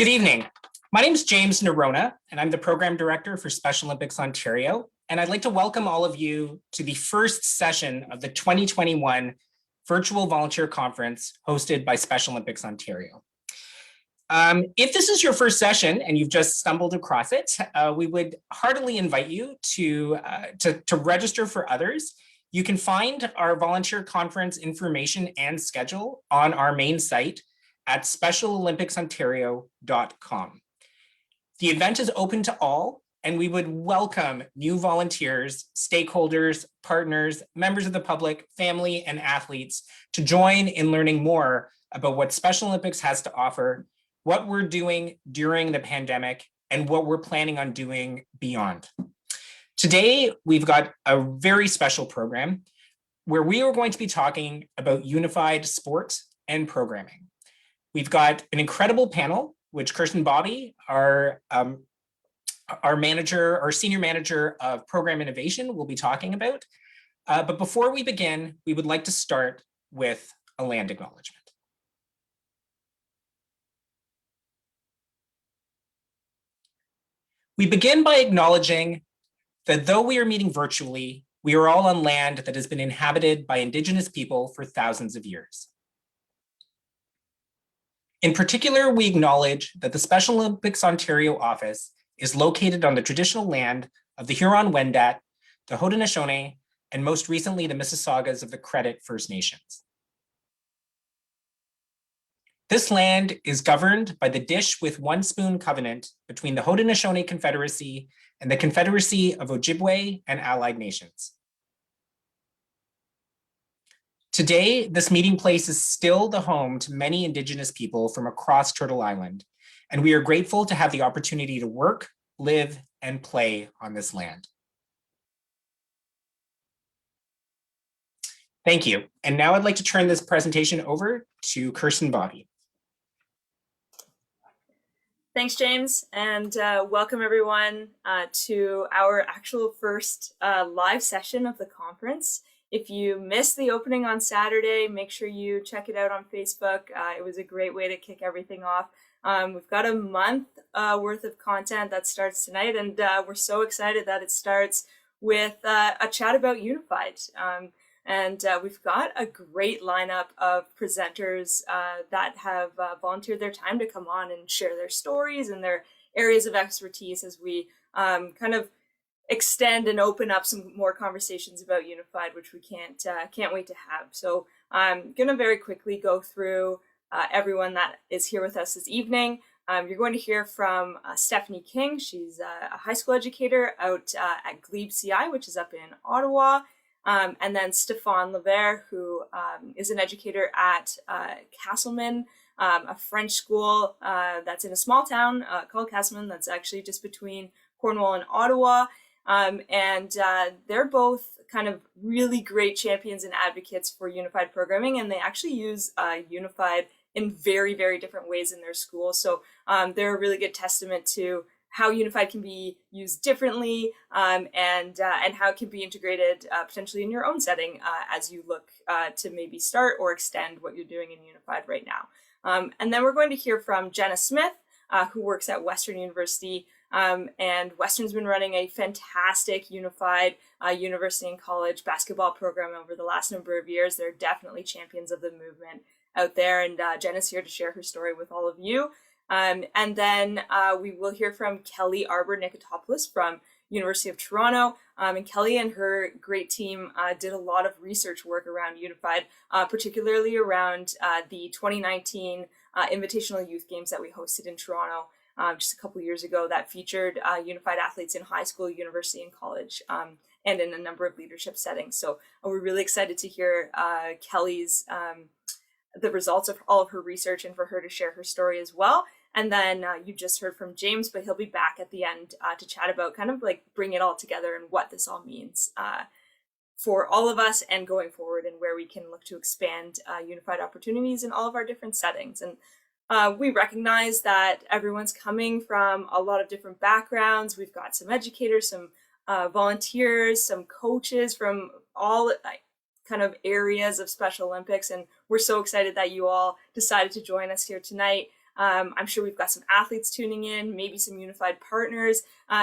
Good evening. My name is James Nerona, and I'm the Program Director for Special Olympics Ontario. And I'd like to welcome all of you to the first session of the 2021 Virtual Volunteer Conference hosted by Special Olympics Ontario. If this is your first session and you've just stumbled across it, we would heartily invite you to register for others. You can find our volunteer conference information and schedule on our main site at specialolympicsontario.com. The event is open to all, and we would welcome new volunteers, stakeholders, partners, members of the public, family, and athletes to join in learning more about what Special Olympics has to offer, what we're doing during the pandemic, and what we're planning on doing beyond. Today, we've got a very special program where we are going to be talking about unified sport and programming. We've got an incredible panel, which Kirsten Bobby, our senior manager of program innovation, will be talking about. But before we begin, we would like to start with a land acknowledgement. We begin by acknowledging that though we are meeting virtually, we are all on land that has been inhabited by Indigenous people for thousands of years. In particular, we acknowledge that the Special Olympics Ontario office is located on the traditional land of the Huron-Wendat, the Haudenosaunee, and most recently the Mississaugas of the Credit First Nations. This land is governed by the Dish with One Spoon Covenant between the Haudenosaunee Confederacy and the Confederacy of Ojibwe and Allied Nations. Today, this meeting place is still the home to many Indigenous people from across Turtle Island, and we are grateful to have the opportunity to work, live, and play on this land. Thank you. And now I'd like to turn this presentation over to Kirsten Bobby. Thanks, James, and welcome everyone to our actual first live session of the conference. If you missed the opening on Saturday, make sure you check it out on Facebook. It was a great way to kick everything off. We've got a month worth of content that starts tonight, and we're so excited that it starts with a chat about Unified. We've got a great lineup of presenters that have volunteered their time to come on and share their stories and their areas of expertise as we kind of extend and open up some more conversations about Unified, which we can't wait to have. So I'm going to very quickly go through everyone that is here with us this evening. You're going to hear from Stephanie King. She's a high school educator out at Glebe CI, which is up in Ottawa. And then Stephane Levere, who is an educator at Casselman, a French school that's in a small town called Casselman that's actually just between Cornwall and Ottawa. They're both kind of really great champions and advocates for unified programming, and they actually use unified in very, very different ways in their school. So they're a really good testament to how unified can be used differently and how it can be integrated potentially in your own setting as you look to maybe start or extend what you're doing in unified right now. And then we're going to hear from Jenna Smith, who works at Western University. And Western's been running a fantastic unified university and college basketball program over the last number of years. They're definitely champions of the movement out there. And Jenna's here to share her story with all of you. And then we will hear from Kelly Arbour-Nicitopoulos from University of Toronto. And Kelly and her great team did a lot of research work around Unified, particularly around the 2019 Invitational Youth Games that we hosted in Toronto just a couple of years ago that featured unified athletes in high school, university, and college, and in a number of leadership settings. So we're really excited to hear Kelly's the results of all of her research and for her to share her story as well. And then you just heard from James, but he'll be back at the end to chat about kind of like bring it all together and what this all means for all of us and going forward and where we can look to expand unified opportunities in all of our different settings. And we recognize that everyone's coming from a lot of different backgrounds. We've got some educators, some volunteers, some coaches from all kind of areas of Special Olympics. And we're so excited that you all decided to join us here tonight. I'm sure we've got some athletes tuning in, maybe some unified partners.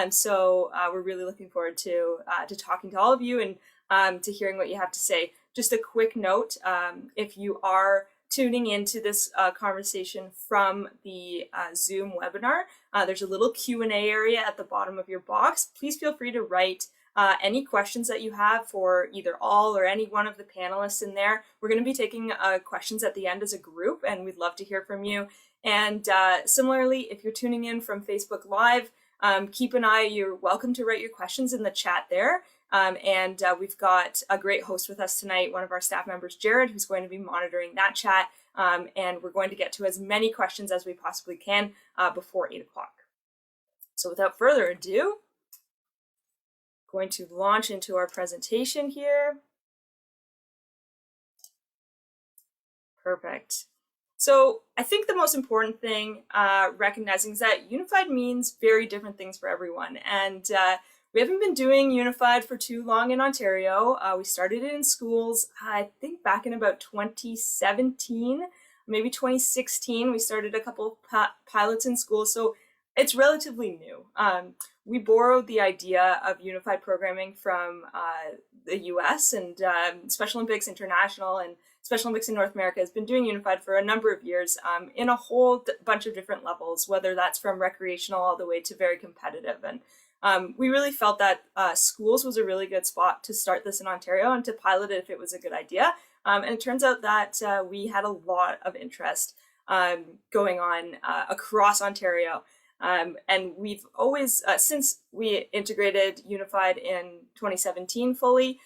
So we're really looking forward to talking to all of you and to hearing what you have to say. Just a quick note, if you are tuning into this conversation from the Zoom webinar, there's a little Q&A area at the bottom of your box. Please feel free to write any questions that you have for either all or any one of the panelists in there. We're going to be taking questions at the end as a group, and we'd love to hear from you. And similarly, if you're tuning in from Facebook Live, keep an eye. You're welcome to write your questions in the chat there. And we've got a great host with us tonight, one of our staff members, Jared, who's going to be monitoring that chat. And we're going to get to as many questions as we possibly can before 8 o'clock. So without further ado, going to launch into our presentation here. Perfect. So I think the most important thing recognizing is that unified means very different things for everyone. And we haven't been doing unified for too long in Ontario. We started it in schools, I think back in about 2017, maybe 2016. We started a couple of pilots in schools. So it's relatively new. We borrowed the idea of unified programming from the US, and Special Olympics International and Special Olympics in North America has been doing unified for a number of years in a whole bunch of different levels, whether that's from recreational all the way to very competitive. And we really felt that schools was a really good spot to start this in Ontario and to pilot it if it was a good idea. And it turns out that we had a lot of interest going on across Ontario. And we've always, since we integrated unified in 2017 fully,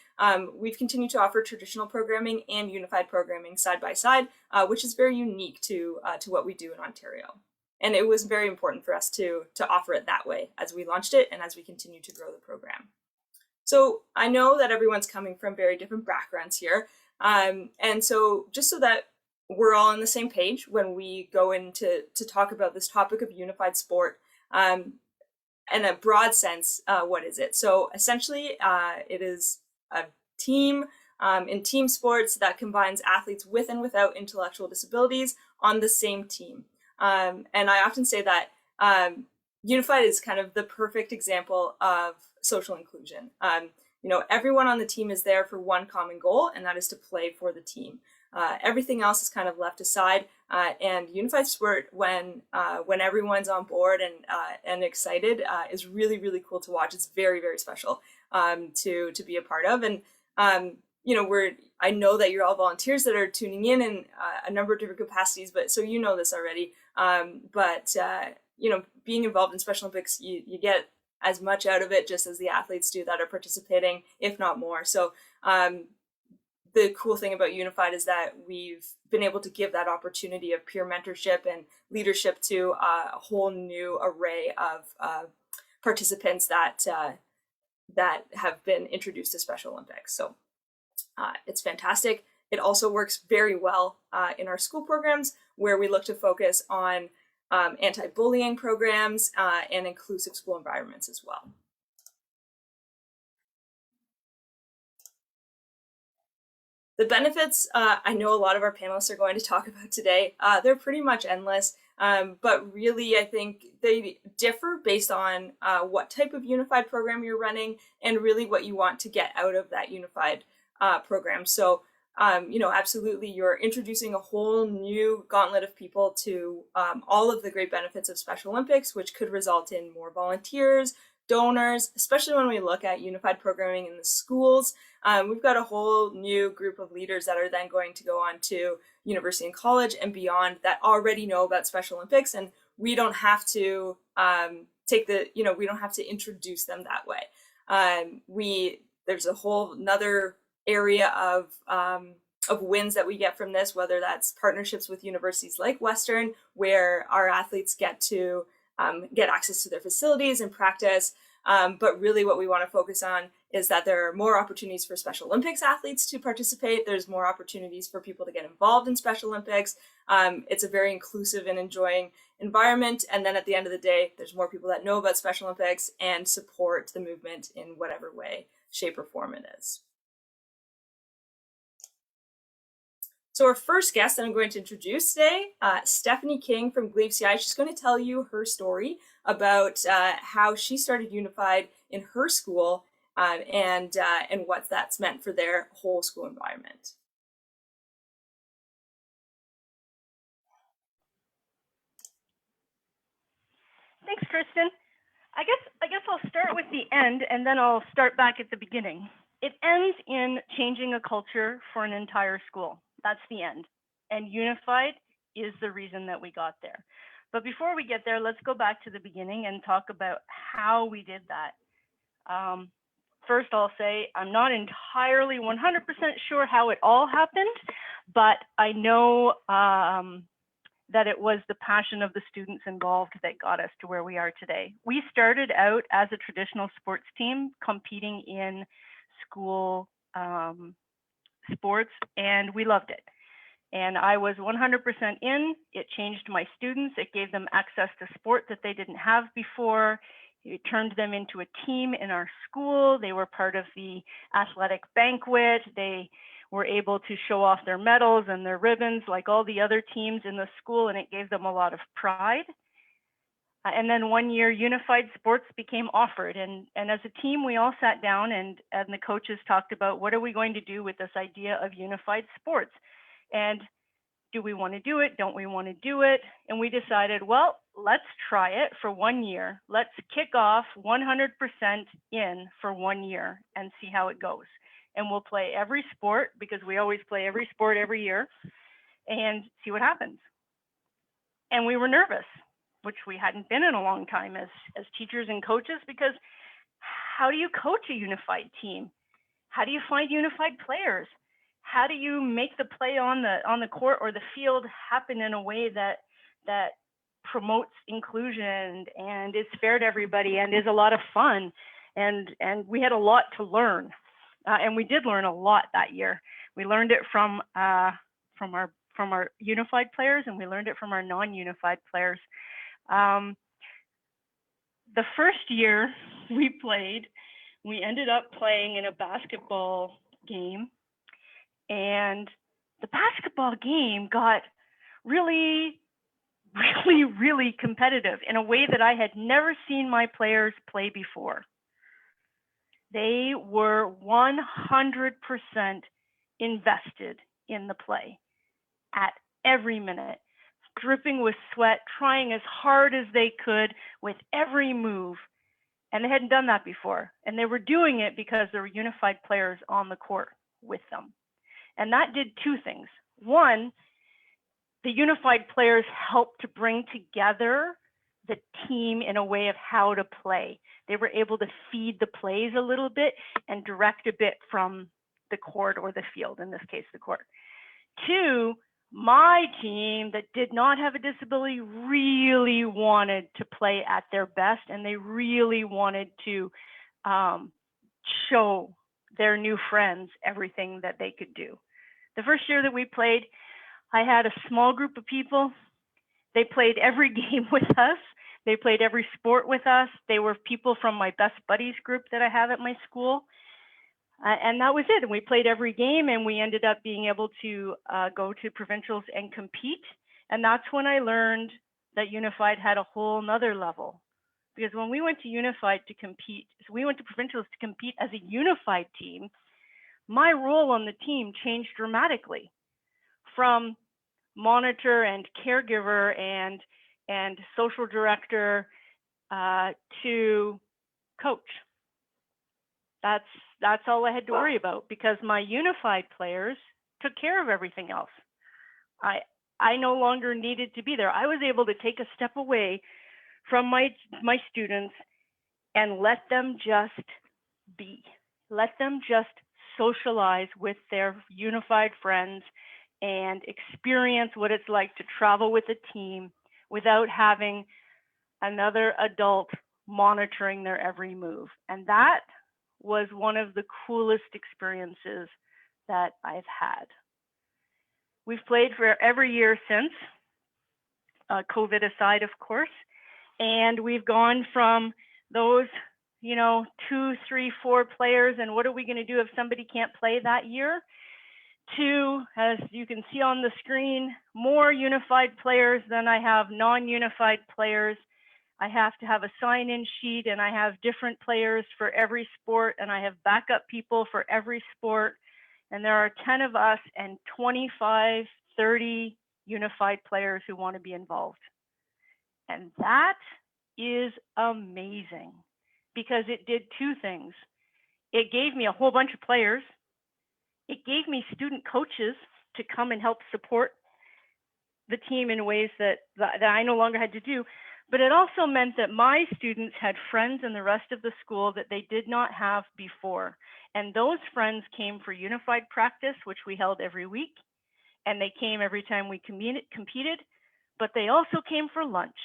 we've continued to offer traditional programming and unified programming side by side, which is very unique to what we do in Ontario. And it was very important for us to offer it that way as we launched it and as we continue to grow the program. So I know that everyone's coming from very different backgrounds here. And so just so that we're all on the same page when we go into to talk about this topic of unified sport, in a broad sense, what is it? So essentially, it is a team in team sports that combines athletes with and without intellectual disabilities on the same team. And I often say that unified is kind of the perfect example of social inclusion. You know, everyone on the team is there for one common goal, and that is to play for the team. Everything else is kind of left aside, and unified sport, when everyone's on board and excited, is really, really cool to watch. It's very, very special to be a part of. And you know, I know that you're all volunteers that are tuning in a number of different capacities, but so you know this already. But you know, being involved in Special Olympics, you get as much out of it just as the athletes do that are participating, if not more. So the cool thing about Unified is that we've been able to give that opportunity of peer mentorship and leadership to a whole new array of participants that have been introduced to Special Olympics. So it's fantastic. It also works very well in our school programs, where we look to focus on anti-bullying programs and inclusive school environments as well. The benefits, I know a lot of our panelists are going to talk about today, they're pretty much endless, but really I think they differ based on what type of unified program you're running and really what you want to get out of that unified program. So, you know, absolutely, you're introducing a whole new gauntlet of people to all of the great benefits of Special Olympics, which could result in more volunteers, donors, especially when we look at unified programming in the schools. We've got a whole new group of leaders that are then going to go on to university and college and beyond that already know about Special Olympics, and we don't have to we don't have to introduce them that way. There's a whole another area of wins that we get from this, whether that's partnerships with universities like Western, where our athletes get to get access to their facilities and practice. But really what we want to focus on is that there are more opportunities for Special Olympics athletes to participate. There's more opportunities for people to get involved in Special Olympics. It's a very inclusive and enjoying environment. And then at the end of the day, there's more people that know about Special Olympics and support the movement in whatever way, shape, or form it is. So our first guest that I'm going to introduce today, Stephanie King from Glebe CI. She's going to tell you her story about how she started Unified in her school and what that's meant for their whole school environment. Thanks, Kristen. I guess I'll start with the end and then I'll start back at the beginning. It ends in changing a culture for an entire school. That's the end. And Unified is the reason that we got there. But before we get there, let's go back to the beginning and talk about how we did that. First, I'll say I'm not entirely 100% sure how it all happened, but I know that it was the passion of the students involved that got us to where we are today. We started out as a traditional sports team competing in school sports, and we loved it. And I was 100% in. It changed my students. It gave them access to sport that they didn't have before. It turned them into a team in our school. They were part of the athletic banquet. They were able to show off their medals and their ribbons like all the other teams in the school, and it gave them a lot of pride. And then one year, Unified Sports became offered. And as a team, we all sat down and the coaches talked about what are we going to do with this idea of Unified Sports? And do we want to do it? Don't we want to do it? And we decided, well, let's try it for 1 year. Let's kick off 100% in for 1 year and see how it goes. And we'll play every sport because we always play every sport every year and see what happens. And we were nervous, which we hadn't been in a long time as teachers and coaches, because how do you coach a unified team? How do you find unified players? How do you make the play on the court or the field happen in a way that promotes inclusion and is fair to everybody and is a lot of fun? And we had a lot to learn, and we did learn a lot that year. We learned it from our unified players, and we learned it from our non-unified players. The first year we played, we ended up playing in a basketball game. And the basketball game got really, really, really competitive in a way that I had never seen my players play before. They were 100% invested in the play at every minute, dripping with sweat, trying as hard as they could with every move. And they hadn't done that before. And they were doing it because there were unified players on the court with them. And that did two things. One, the unified players helped to bring together the team in a way of how to play. They were able to feed the plays a little bit and direct a bit from the court or the field, in this case, the court. Two, my team that did not have a disability really wanted to play at their best, and they really wanted to show their new friends everything that they could do. The first year that we played, I had a small group of people. They played every game with us. They played every sport with us. They were people from my best buddies group that I have at my school. And that was it. And we played every game, and we ended up being able to go to provincials and compete. And that's when I learned that Unified had a whole nother level. Because when we went to Unified to compete, so we went to provincials to compete as a unified team, my role on the team changed dramatically from monitor and caregiver and social director to coach. That's all I had to worry about, because my unified players took care of everything else. I no longer needed to be there. I was able to take a step away from my students and let them just be. Let them just socialize with their unified friends and experience what it's like to travel with a team without having another adult monitoring their every move. And that was one of the coolest experiences that I've had. We've played for every year since, COVID aside, of course, and we've gone from those, 2, 3, 4 players, and what are we going to do if somebody can't play that year, to, as you can see on the screen, more unified players than I have non-unified players. I have to have a sign-in sheet, and I have different players for every sport, and I have backup people for every sport. And there are 10 of us and 25, 30 unified players who want to be involved. And that is amazing because it did two things. It gave me a whole bunch of players. It gave me student coaches to come and help support the team in ways that I no longer had to do. But it also meant that my students had friends in the rest of the school that they did not have before. And those friends came for unified practice, which we held every week. And they came every time we competed, but they also came for lunch.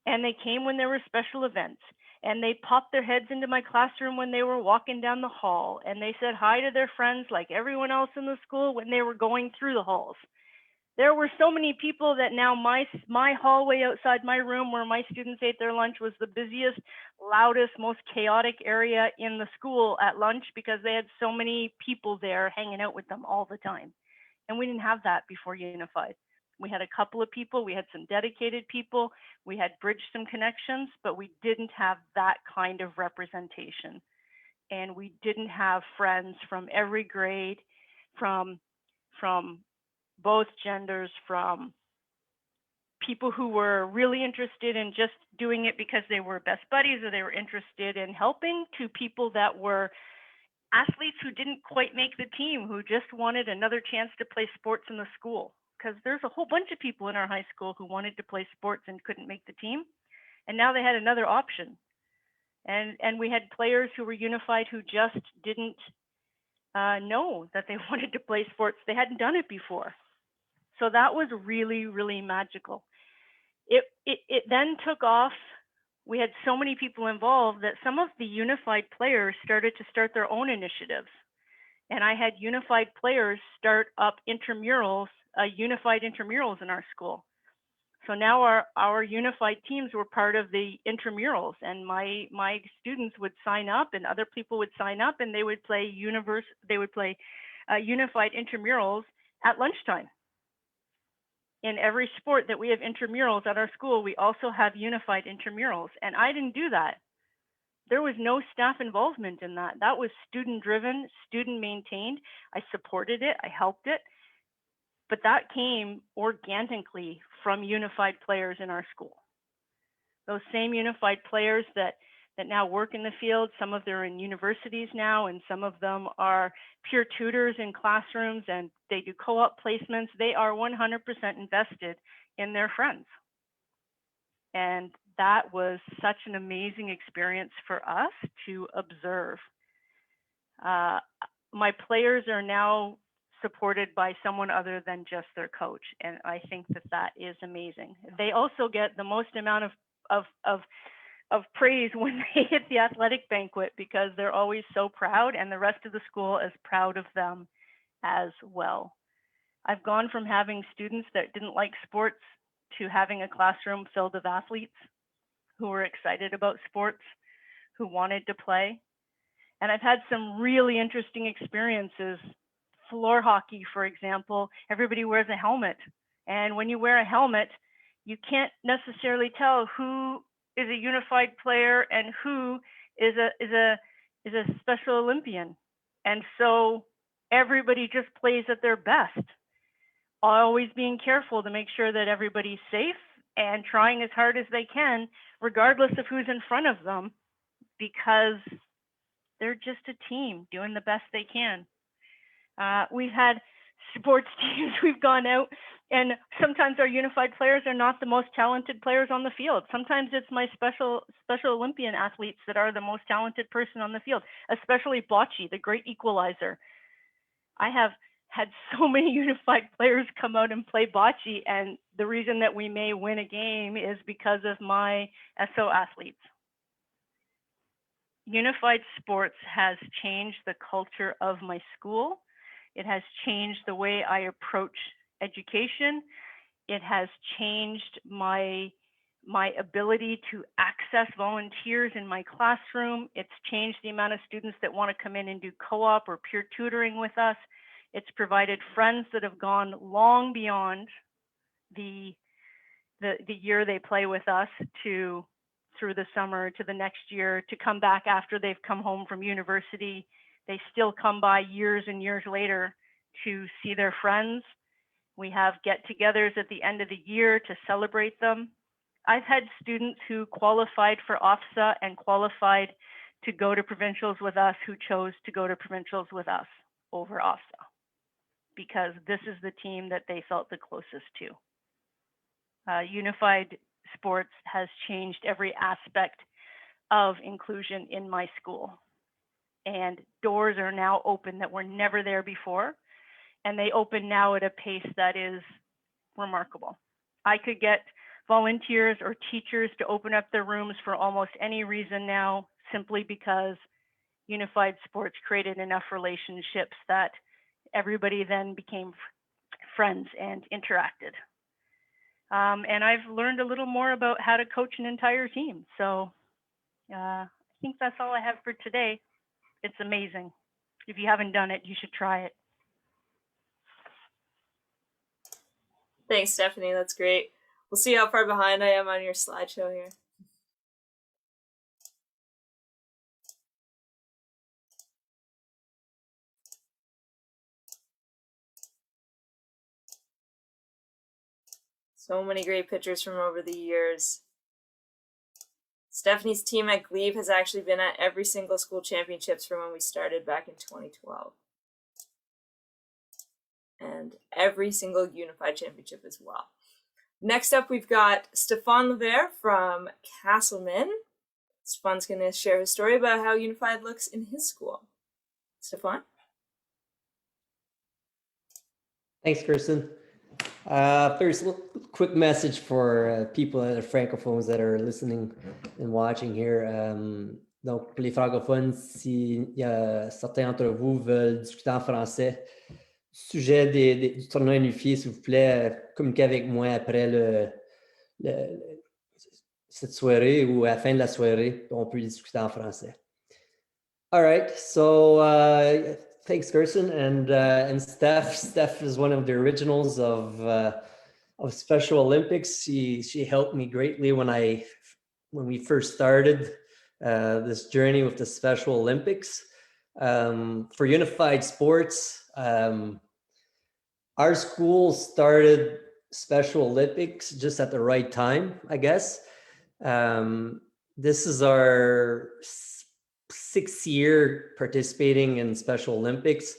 And they came when there were special events. And they popped their heads into my classroom when they were walking down the hall. And they said hi to their friends like everyone else in the school when they were going through the halls. There were so many people that now my hallway outside my room where my students ate their lunch was the busiest, loudest, most chaotic area in the school at lunch because they had so many people there hanging out with them all the time. And we didn't have that before Unified. We had a couple of people, we had some dedicated people, we had bridged some connections, but we didn't have that kind of representation. And we didn't have friends from every grade, from both genders, from people who were really interested in just doing it because they were best buddies or they were interested in helping, to people that were athletes who didn't quite make the team, who just wanted another chance to play sports in the school. Because there's a whole bunch of people in our high school who wanted to play sports and couldn't make the team. And now they had another option. And we had players who were unified who just didn't know that they wanted to play sports. They hadn't done it before. So that was really, really magical. It then took off. We had so many people involved that some of the unified players started to start their own initiatives. And I had unified players start up intramurals, unified intramurals in our school. So now our unified teams were part of the intramurals, and my students would sign up, and other people would sign up, and they would play unified intramurals at lunchtime. In every sport that we have intramurals at our school, we also have unified intramurals, and I didn't do that. There was no staff involvement in that. That was student driven, student maintained. I supported it, I helped it, but that came organically from unified players in our school. Those same unified players that now work in the field, some of them are in universities now, and some of them are peer tutors in classrooms, and they do co-op placements. They are 100% invested in their friends. And that was such an amazing experience for us to observe. My players are now supported by someone other than just their coach, and I think that is amazing. They also get the most amount of praise when they hit the athletic banquet because they're always so proud, and the rest of the school is proud of them as well. I've gone from having students that didn't like sports to having a classroom filled with athletes who were excited about sports, who wanted to play. And I've had some really interesting experiences. Floor hockey, for example, everybody wears a helmet. And when you wear a helmet, you can't necessarily tell who is a unified player and who is a Special Olympian. And so everybody just plays at their best, always being careful to make sure that everybody's safe and trying as hard as they can, regardless of who's in front of them, because they're just a team doing the best they can. We've had sports teams, we've gone out, and sometimes our unified players are not the most talented players on the field. Sometimes it's my Special Olympian athletes that are the most talented person on the field, especially bocce, the great equalizer. I have had so many unified players come out and play bocce, and the reason that we may win a game is because of my SO athletes. Unified sports has changed the culture of my school. It has changed the way I approach education. It has changed my ability to access volunteers in my classroom. It's changed the amount of students that want to come in and do co-op or peer tutoring with us. It's provided friends that have gone long beyond the year they play with us to through the summer to the next year, to come back after they've come home from university. They still come by years and years later to see their friends. We have get-togethers at the end of the year to celebrate them. I've had students who qualified for OFSA and qualified to go to provincials with us who chose to go to provincials with us over OFSA because this is the team that they felt the closest to. Unified Sports has changed every aspect of inclusion in my school. And doors are now open that were never there before. And they open now at a pace that is remarkable. I could get volunteers or teachers to open up their rooms for almost any reason now, simply because Unified Sports created enough relationships that everybody then became friends and interacted. And I've learned a little more about how to coach an entire team. So I think that's all I have for today. It's amazing. If you haven't done it, you should try it. Thanks, Stephanie. That's great. We'll see how far behind I am on your slideshow here. So many great pictures from over the years. Stephanie's team at Glebe has actually been at every single school championships from when we started back in 2012. And every single unified championship as well. Next up, we've got Stephane Levere from Casselman. Stephane's going to share his story about how unified looks in his school. Stephane? Thanks, Kirsten. First, quick message for people that are francophones that are listening and watching here. Donc, pour les francophones, s'il y a certains d'entre vous veulent discuter en français, sujet du tournoi unifié, s'il vous plaît, communiquez avec moi après cette soirée ou à la fin de la soirée, on peut discuter en français. All right, so thanks, Kirsten, and Steph. Steph is one of the originals of Special Olympics. She helped me greatly when we first started this journey with the Special Olympics. For unified sports, our school started Special Olympics just at the right time, I guess. This is our 6th year participating in Special Olympics,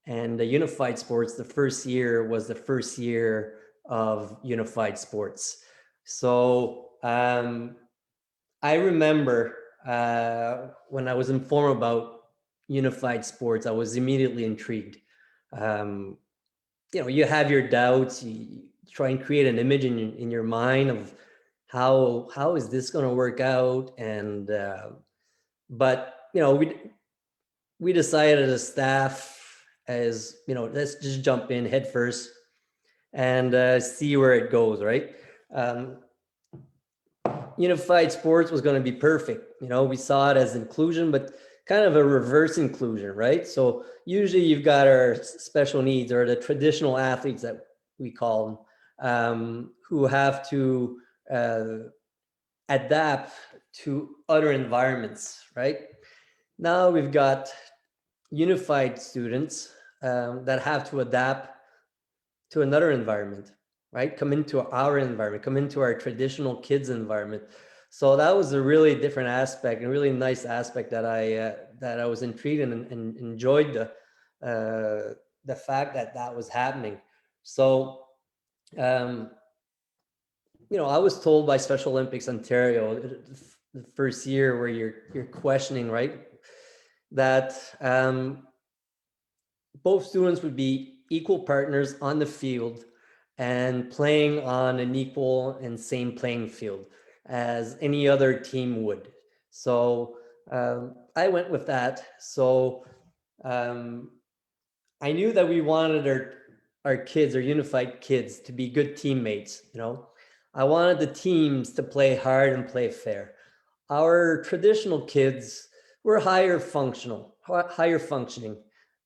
and the unified sports, the first year was the first year of unified sports. So I remember when I was informed about unified sports, I was immediately intrigued. You have your doubts, you try and create an image in your mind of how is this going to work out, and but we decided as staff, let's just jump in head first and see where it goes, right? Unified sports was going to be perfect. We saw it as inclusion, but kind of a reverse inclusion, right? So usually you've got our special needs, or the traditional athletes that we call them, who have to adapt to other environments, right? Now we've got unified students that have to adapt to another environment, right? Come into our environment, come into our traditional kids environment. So that was a really different aspect, a really nice aspect that I was intrigued and enjoyed the fact that was happening. So, I was told by Special Olympics Ontario, the first year where you're questioning, right, that both students would be equal partners on the field and playing on an equal and same playing field as any other team would. So I went with that. So I knew that we wanted our kids, our unified kids, to be good teammates. I wanted the teams to play hard and play fair. Our traditional kids were higher functioning.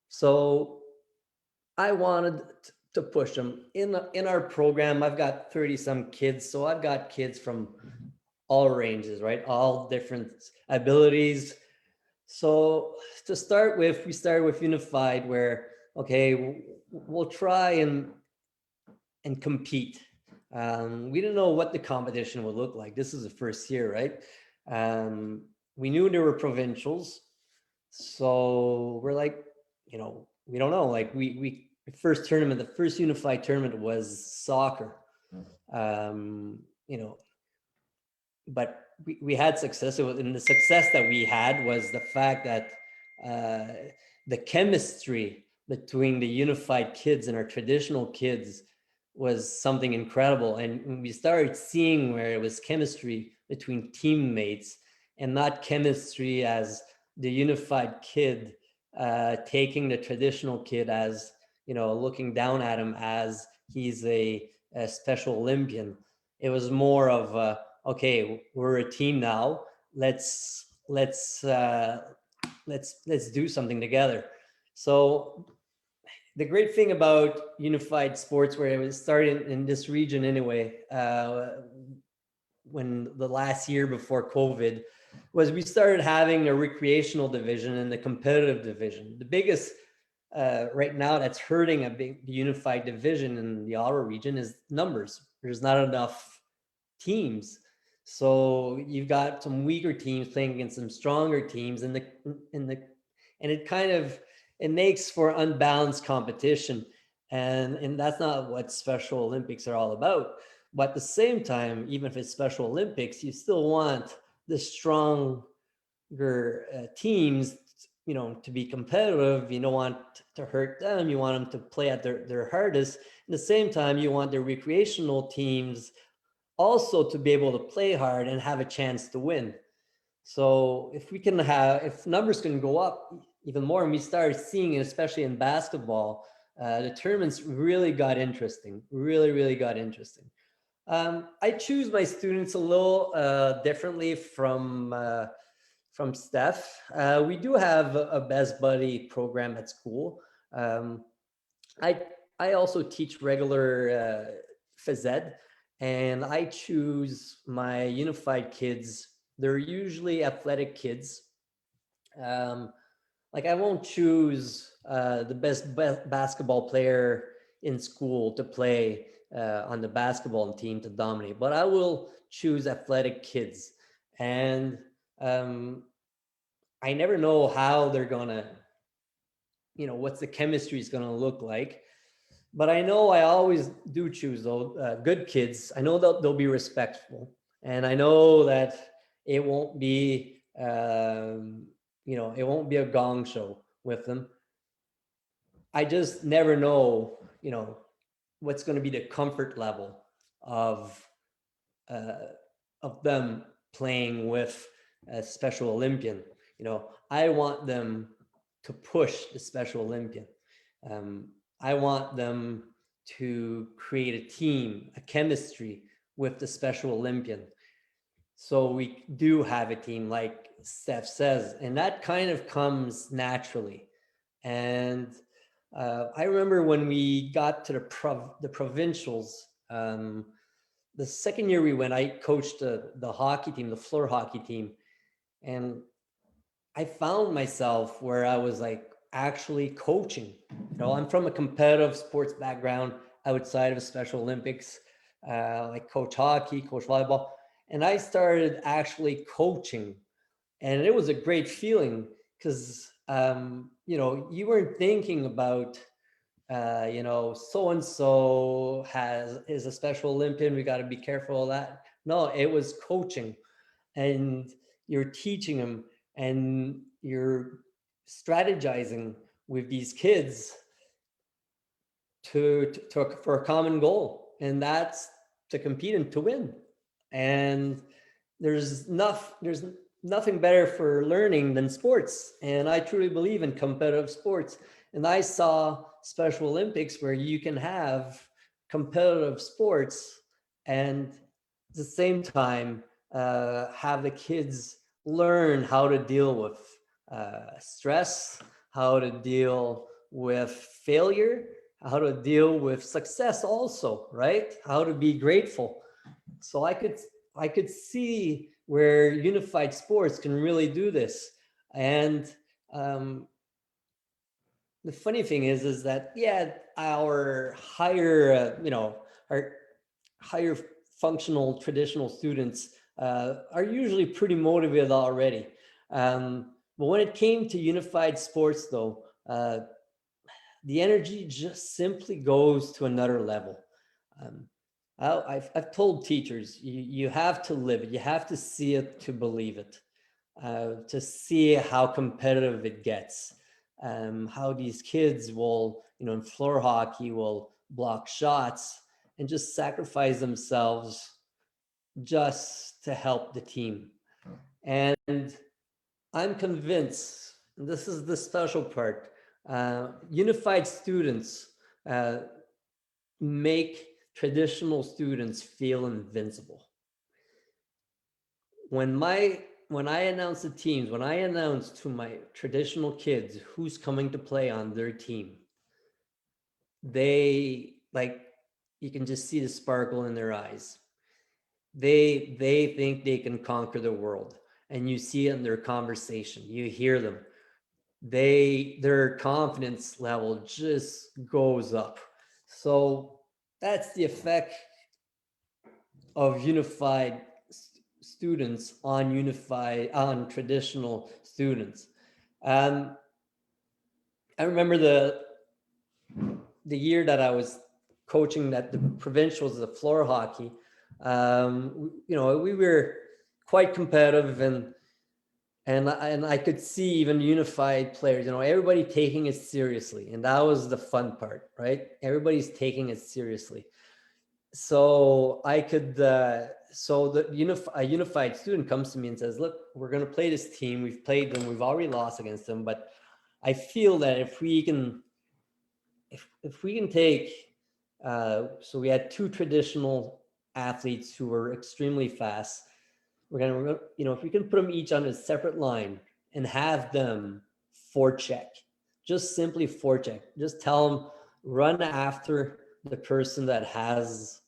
So I wanted to push them in our program. I've got 30 some kids, so I've got kids from all ranges, right? All different abilities. So to start with, we started with Unified, where okay, we'll try and compete. We didn't know what the competition would look like. This is the first year, right? We knew there were provincials, so we're like, we don't know. Like the first tournament, the first Unified tournament was soccer. You know, but we had success. And the success that we had was the fact that the chemistry between the Unified kids and our traditional kids was something incredible. And we started seeing where it was chemistry between teammates and not chemistry as the Unified kid taking the traditional kid as, looking down at him as he's a Special Olympian. It was more of okay, we're a team now. Let's do something together. So the great thing about Unified Sports, where it was started in this region anyway, when the last year before COVID, was we started having a recreational division and the competitive division. The biggest right now that's hurting a big Unified division in the Ottawa region is numbers. There's not enough teams. So you've got some weaker teams playing against some stronger teams, and it kind of, it makes for unbalanced competition, and that's not what Special Olympics are all about. But at the same time, even if it's Special Olympics, you still want the stronger teams, to be competitive. You don't want to hurt them. You want them to play at their hardest. At the same time, you want the recreational teams also to be able to play hard and have a chance to win. So if numbers can go up even more, and we started seeing it, especially in basketball, the tournaments really got interesting, really got interesting. I choose my students a little differently from Steph. We do have a Best Buddy program at school. I also teach regular phys ed, and I choose my Unified kids. They're usually athletic kids. Like I won't choose the best basketball player in school to play on the basketball team to dominate, but I will choose athletic kids. And I never know how they're gonna, what's the chemistry is gonna look like. But I know I always do choose those good kids. I know that they'll be respectful, and I know that it won't be, it won't be a gong show with them. I just never know, what's going to be the comfort level of them playing with a Special Olympian. I want them to push the Special Olympian. I want them to create a team, a chemistry with the Special Olympian. So we do have a team, like Steph says, and that kind of comes naturally. And I remember when we got to the provincials, the second year we went, I coached the hockey team, the floor hockey team, and I found myself where I was like actually coaching. I'm from a competitive sports background outside of Special Olympics. I coach hockey, coach volleyball, and I started actually coaching, and it was a great feeling because you weren't thinking about so and so is a Special Olympian. We got to be careful of that. No, it was coaching, and you're teaching them, and you're strategizing with these kids for a common goal, and that's to compete and to win. And there's nothing better for learning than sports, and I truly believe in competitive sports. And I saw Special Olympics where you can have competitive sports and at the same time have the kids learn how to deal with stress, how to deal with failure, how to deal with success also, right? How to be grateful. So I could see where unified sports can really do this. And the funny thing is that, yeah, our higher, our higher functional traditional students are usually pretty motivated already. But when it came to unified sports, though, the energy just simply goes to another level. Um, I've told teachers, you have to live it, you have to see it to believe it, to see how competitive it gets, how these kids will, in floor hockey, will block shots and just sacrifice themselves just to help the team. And I'm convinced, and this is the special part, unified students make traditional students feel invincible. When I announce the teams, when I announce to my traditional kids who's coming to play on their team, they, like, you can just see the sparkle in their eyes. They think they can conquer the world, and you see it in their conversation. You hear them. Their confidence level just goes up. So that's the effect of unified students on traditional students. I remember the year that I was coaching at the provincials of floor hockey. We were quite competitive, and I could see even unified players, everybody taking it seriously, and that was the fun part, right? Everybody's taking it seriously. So I could, so a unified student comes to me and says, look, we're going to play this team. We've played them. We've already lost against them. But I feel that if we can take, so we had two traditional athletes who were extremely fast. We're going to, if we can put them each on a separate line and have them forecheck, just simply forecheck, just tell them, run after the person that has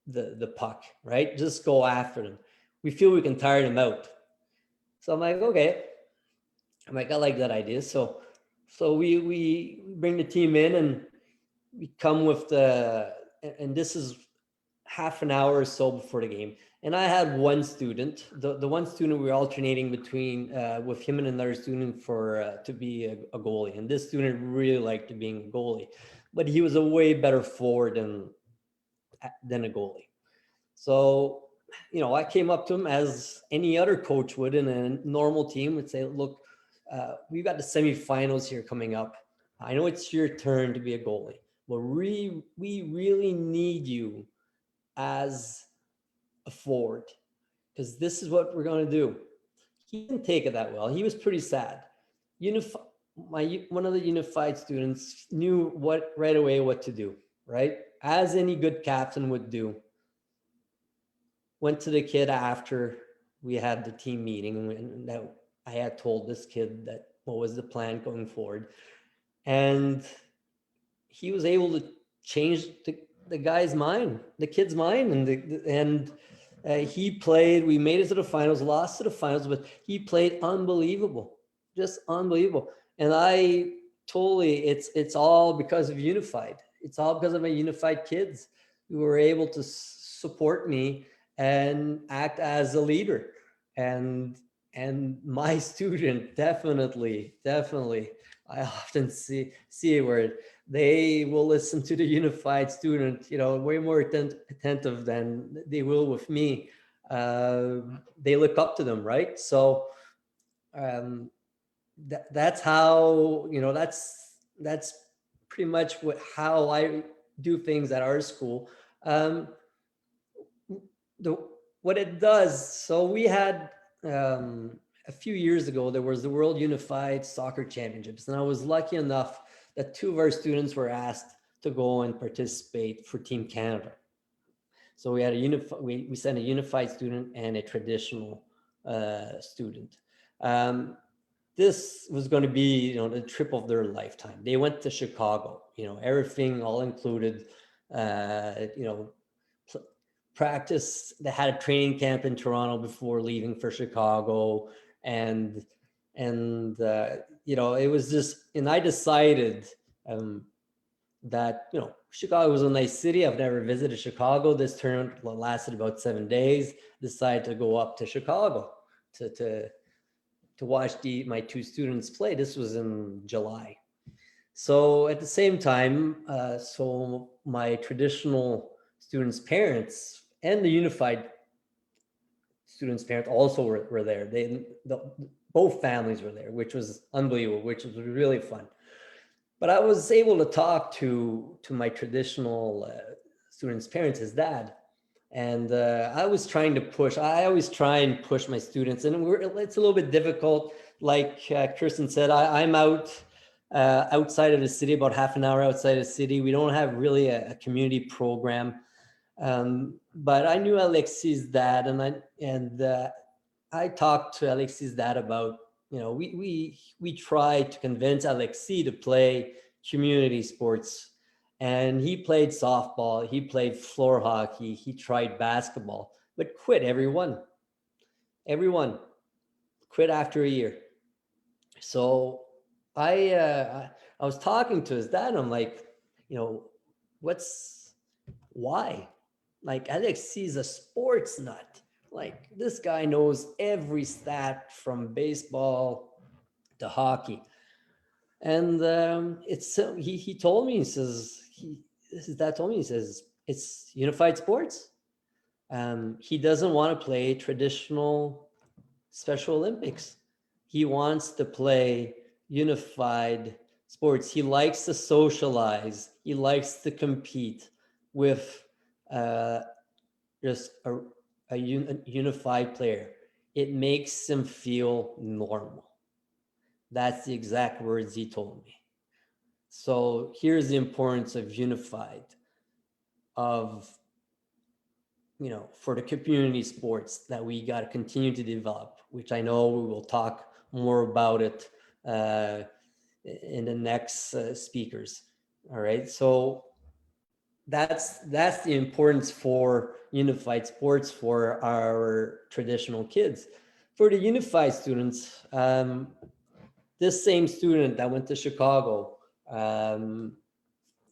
the puck, right? Just go after them. We feel we can tire them out. So I'm like, okay. I'm like, I like that idea. So we bring the team in, and we come with and this is half an hour or so before the game. And I had one student, the one student we were alternating between with him and another student to be a goalie. And this student really liked being a goalie, but he was a way better forward than a goalie. So, I came up to him as any other coach would in a normal team, would say, look, we've got the semifinals here coming up. I know it's your turn to be a goalie, but we really need you as a forward, because this is what we're going to do. He didn't take it that well. He was pretty sad. One of the unified students knew right away what to do, right? As any good captain would do. Went to the kid after we had the team meeting, and that I had told this kid that what was the plan going forward. And he was able to change the guy's mind, the kid's mind. And he played, we made it to the finals, lost to the finals, but he played unbelievable, just unbelievable. And I totally, it's all because of unified. It's all because of my unified kids who were able to support me and act as a leader. And my student definitely, I often see where they will listen to the unified student, way more attentive than they will with me. They look up to them, right? So that's how, that's pretty much how I do things at our school. What it does, so we had a few years ago, there was the World Unified Soccer Championships, and I was lucky enough that two of our students were asked to go and participate for Team Canada. So we had we sent a unified student and a traditional student. this was going to be, the trip of their lifetime. They went to Chicago, everything all included, practice. They had a training camp in Toronto before leaving for Chicago. And it was just, and I decided that, Chicago was a nice city. I've never visited Chicago. This tournament lasted about 7 days. Decided to go up to Chicago to watch my two students play. This was in July. So at the same time, so my traditional students' parents and the unified students' parents also were there. Both families were there, which was unbelievable, which was really fun. But I was able to talk to my traditional students' parents, his dad, and I was trying to push. I always try and push my students, and it's a little bit difficult. Like Kirsten said, I'm outside of the city, about half an hour outside of the city. We don't have really a community program, but I knew Alexis' dad, and I talked to Alexis' dad about, we tried to convince Alexis to play community sports. And he played softball, he played floor hockey, he tried basketball, but quit everyone quit after a year. So I was talking to his dad, and I'm like, why? Like, Alexis is a sports nut. Like, this guy knows every stat from baseball to hockey. And he told me, he says, his dad told me, he says, it's unified sports. He doesn't want to play traditional Special Olympics. He wants to play unified sports. He likes to socialize. He likes to compete with just a unified player. It makes him feel normal. That's the exact words he told me. So here's the importance of unified, for the community sports that we got to continue to develop, which I know we will talk more about it in the next speakers. All right. So that's the importance for unified sports for our traditional kids. For the unified students, this same student that went to Chicago,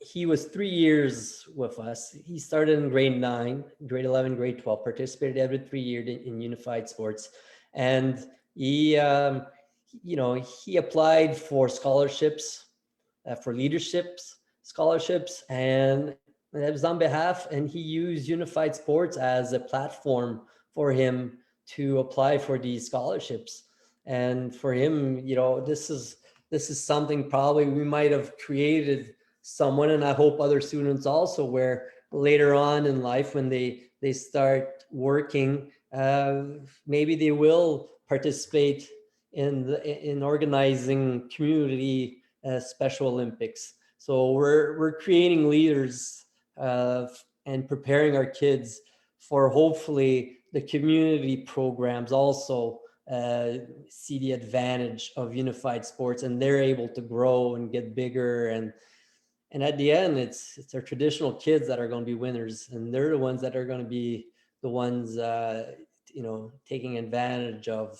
he was 3 years with us. He started in grade 9, grade 11, grade 12, participated every 3 years in unified sports. And he applied for scholarships, for leadership scholarships, and it was on behalf, and he used unified sports as a platform for him to apply for these scholarships. And for him, this is something probably we might have created someone, and I hope other students also, where later on in life, when they start working, maybe they will participate in organizing community Special Olympics. So we're creating leaders and preparing our kids for hopefully the community programs also see the advantage of unified sports, and they're able to grow and get bigger. And at the end, it's our traditional kids that are going to be winners, and they're the ones that are going to be the ones taking advantage of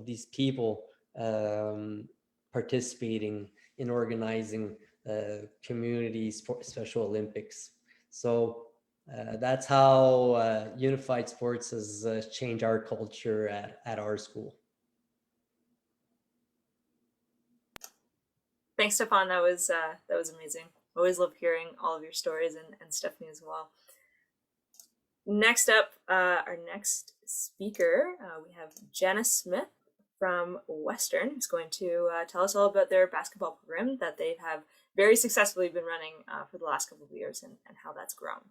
these people participating in organizing community Special Olympics. So that's how unified sports has changed our culture at our school. Thanks, Stephane. That was amazing. Always love hearing all of your stories, and Stephanie as well. Next up, our next speaker, we have Jenna Smith from Western, who's going to tell us all about their basketball program that they have very successfully been running for the last couple of years, and how that's grown.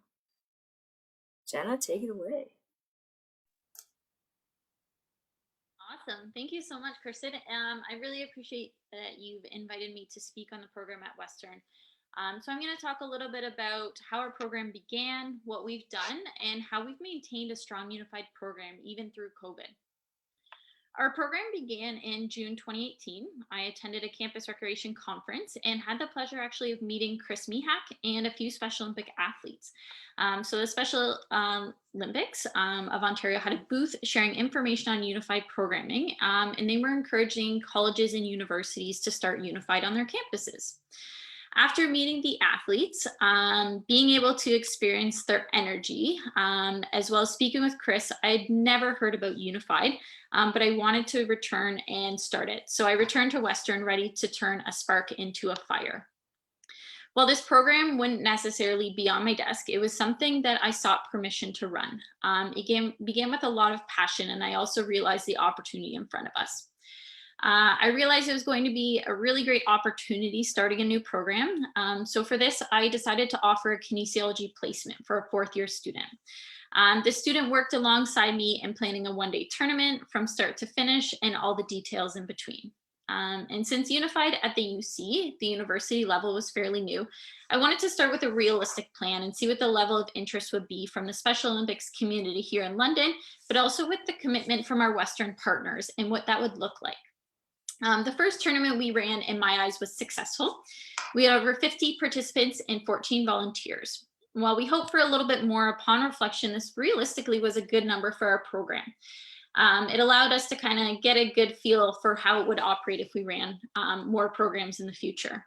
Jenna, take it away. Awesome. Thank you so much, Kirsten. I really appreciate that you've invited me to speak on the program at Western. So I'm going to talk a little bit about how our program began, what we've done, and how we've maintained a strong unified program even through COVID. Our program began in June 2018. I attended a campus recreation conference and had the pleasure actually of meeting Chris Mihak and a few Special Olympic athletes. So the Special Olympics of Ontario had a booth sharing information on unified programming, and they were encouraging colleges and universities to start unified on their campuses. After meeting the athletes, being able to experience their energy, as well as speaking with Chris, I'd never heard about Unified, but I wanted to return and start it. So I returned to Western ready to turn a spark into a fire. While this program wouldn't necessarily be on my desk, it was something that I sought permission to run. It began with a lot of passion, and I also realized the opportunity in front of us. I realized it was going to be a really great opportunity starting a new program. So for this, I decided to offer a kinesiology placement for a fourth-year student. The student worked alongside me in planning a one-day tournament from start to finish and all the details in between. And since Unified at the UC, the university level, was fairly new, I wanted to start with a realistic plan and see what the level of interest would be from the Special Olympics community here in London, but also with the commitment from our Western partners and what that would look like. The first tournament we ran, in my eyes, was successful. We had over 50 participants and 14 volunteers. While we hoped for a little bit more, upon reflection, this realistically was a good number for our program. It allowed us to kind of get a good feel for how it would operate if we ran more programs in the future.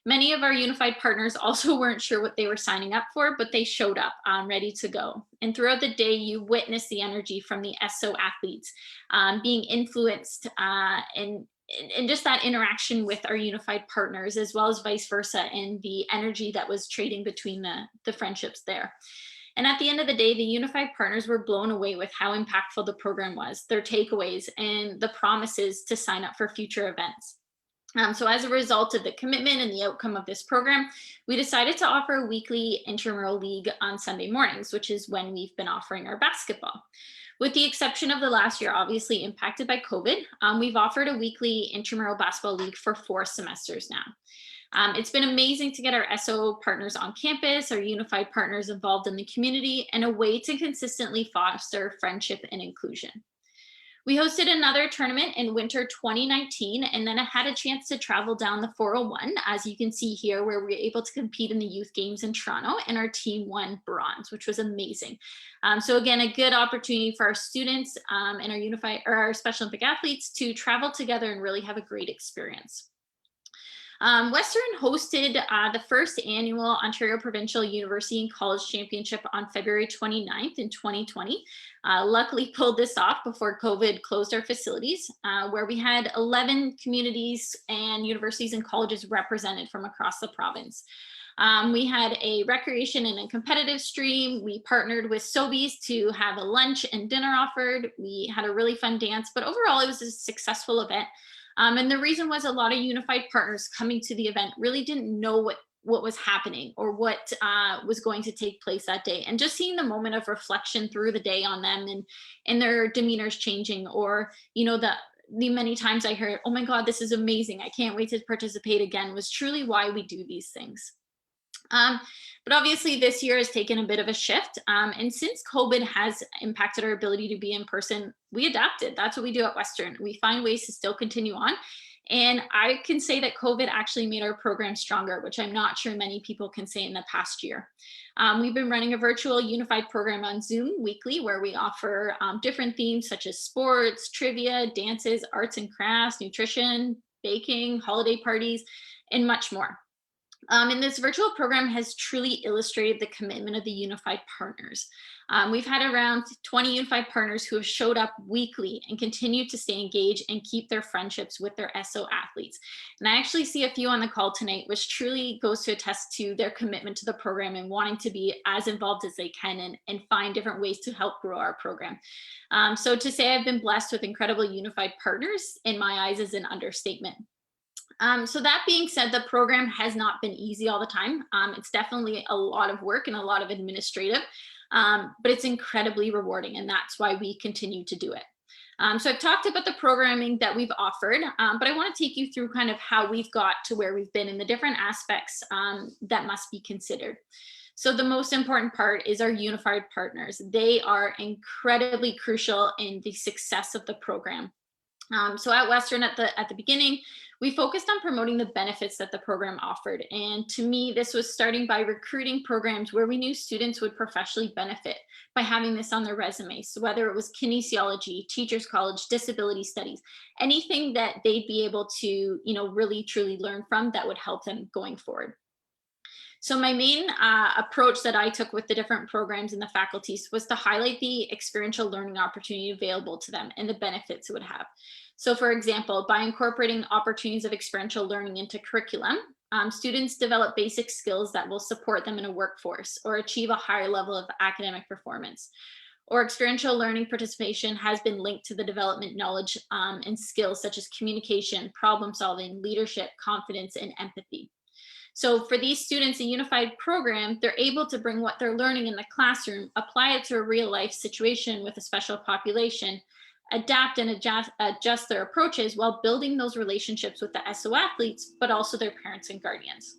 Many of our unified partners also weren't sure what they were signing up for, but they showed up ready to go. And throughout the day, you witnessed the energy from the SO athletes being influenced and just that interaction with our unified partners, as well as vice versa, and the energy that was trading between the friendships there. And at the end of the day, the unified partners were blown away with how impactful the program was, their takeaways, and the promises to sign up for future events. So as a result of the commitment and the outcome of this program, we decided to offer a weekly intramural league on Sunday mornings, which is when we've been offering our basketball. With the exception of the last year, obviously impacted by COVID, we've offered a weekly intramural basketball league for 4 semesters now. It's been amazing to get our SO partners on campus, our unified partners involved in the community, and a way to consistently foster friendship and inclusion. We hosted another tournament in winter 2019, and then I had a chance to travel down the 401, as you can see here, where we were able to compete in the youth games in Toronto, and our team won bronze, which was amazing. So again, a good opportunity for our students and our Special Olympic athletes to travel together and really have a great experience. Western hosted the first annual Ontario Provincial University and College Championship on February 29th in 2020. Luckily pulled this off before COVID closed our facilities, where we had 11 communities and universities and colleges represented from across the province. We had a recreation and a competitive stream. We partnered with Sobeys to have a lunch and dinner offered. We had a really fun dance, but overall it was a successful event. And the reason was a lot of unified partners coming to the event really didn't know what was happening or what was going to take place that day. And just seeing the moment of reflection through the day on them and their demeanors changing, or, you know, the many times I heard, oh my God, this is amazing, I can't wait to participate again, was truly why we do these things. But obviously this year has taken a bit of a shift. And since COVID has impacted our ability to be in person, we adapted. That's what we do at Western. We find ways to still continue on. And I can say that COVID actually made our program stronger, which I'm not sure many people can say in the past year. We've been running a virtual unified program on Zoom weekly, where we offer different themes such as sports, trivia, dances, arts and crafts, nutrition, baking, holiday parties, and much more. And this virtual program has truly illustrated the commitment of the unified partners. We've had around 20 unified partners who have showed up weekly and continue to stay engaged and keep their friendships with their SO athletes. And I actually see a few on the call tonight, which truly goes to attest to their commitment to the program and wanting to be as involved as they can and find different ways to help grow our program. So to say I've been blessed with incredible unified partners, in my eyes, is an understatement. So that being said, the program has not been easy all the time. It's definitely a lot of work and a lot of administrative, but it's incredibly rewarding, and that's why we continue to do it. So I've talked about the programming that we've offered, but I want to take you through kind of how we've got to where we've been and the different aspects that must be considered. So the most important part is our unified partners. They are incredibly crucial in the success of the program. So at Western, at the beginning, we focused on promoting the benefits that the program offered. And to me, this was starting by recruiting programs where we knew students would professionally benefit by having this on their resumes. So whether it was kinesiology, teachers college, disability studies, anything that they'd be able to, really truly learn from that would help them going forward. So my main approach that I took with the different programs and the faculties was to highlight the experiential learning opportunity available to them and the benefits it would have. So for example, by incorporating opportunities of experiential learning into curriculum, students develop basic skills that will support them in a workforce or achieve a higher level of academic performance. Or experiential learning participation has been linked to the development knowledge and skills such as communication, problem solving, leadership, confidence, and empathy. So for these students, a unified program, they're able to bring what they're learning in the classroom, apply it to a real life situation with a special population, adapt and adjust their approaches while building those relationships with the SO athletes, but also their parents and guardians.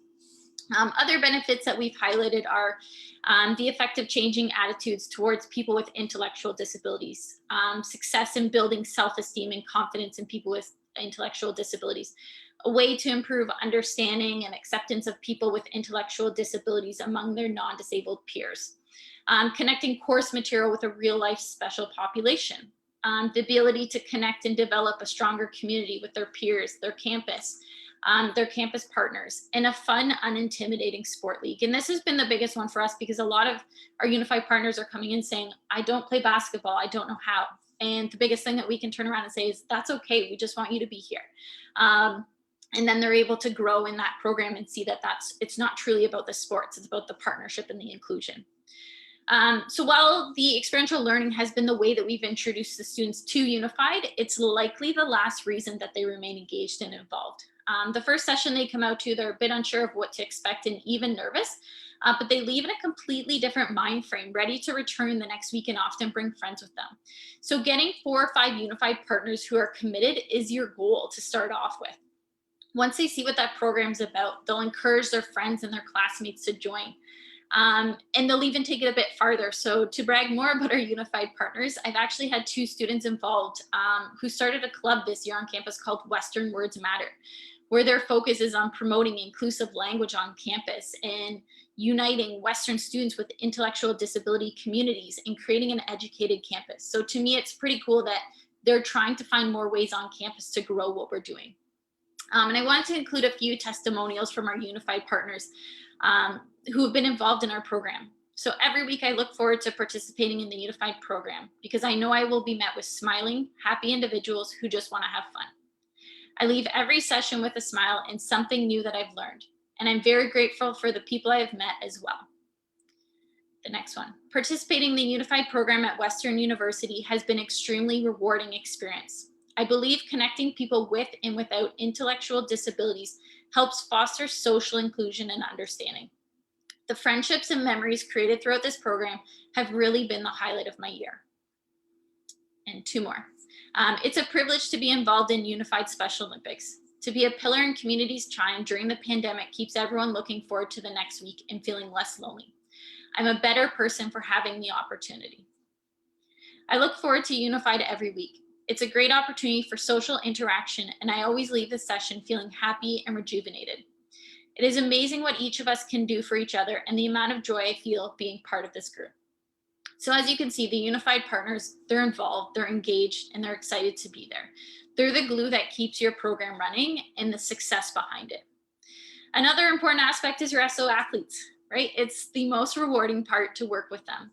Other benefits that we've highlighted are the effect of changing attitudes towards people with intellectual disabilities, success in building self-esteem and confidence in people with intellectual disabilities, a way to improve understanding and acceptance of people with intellectual disabilities among their non-disabled peers, connecting course material with a real-life special population, the ability to connect and develop a stronger community with their peers, their campus partners, and a fun, unintimidating sport league. And this has been the biggest one for us because a lot of our unified partners are coming in saying, I don't play basketball, I don't know how. And the biggest thing that we can turn around and say is, that's okay, we just want you to be here. And then they're able to grow in that program and see that it's not truly about the sports, it's about the partnership and the inclusion. So while the experiential learning has been the way that we've introduced the students to Unified, it's likely the last reason that they remain engaged and involved. The first session they come out to, they're a bit unsure of what to expect and even nervous, but they leave in a completely different mind frame, ready to return the next week and often bring friends with them. So getting 4 or 5 unified partners who are committed is your goal to start off with. Once they see what that program's about, they'll encourage their friends and their classmates to join. And they'll even take it a bit farther. So to brag more about our unified partners, I've actually had 2 students involved who started a club this year on campus called Western Words Matter, where their focus is on promoting inclusive language on campus and uniting Western students with intellectual disability communities and creating an educated campus. So to me, it's pretty cool that they're trying to find more ways on campus to grow what we're doing. And I wanted to include a few testimonials from our unified partners who have been involved in our program. So every week I look forward to participating in the unified program because I know I will be met with smiling, happy individuals who just want to have fun. I leave every session with a smile and something new that I've learned. And I'm very grateful for the people I have met as well. The next one, participating in the unified program at Western University has been an extremely rewarding experience. I believe connecting people with and without intellectual disabilities helps foster social inclusion and understanding. The friendships and memories created throughout this program have really been the highlight of my year. And 2 more. It's a privilege to be involved in Unified Special Olympics. To be a pillar in communities' time during the pandemic keeps everyone looking forward to the next week and feeling less lonely. I'm a better person for having the opportunity. I look forward to Unified every week. It's a great opportunity for social interaction, and I always leave the session feeling happy and rejuvenated. It is amazing what each of us can do for each other and the amount of joy I feel being part of this group. So as you can see, the unified partners, they're involved, they're engaged, and they're excited to be there. They're the glue that keeps your program running and the success behind it. Another important aspect is your SO athletes, right? It's the most rewarding part to work with them.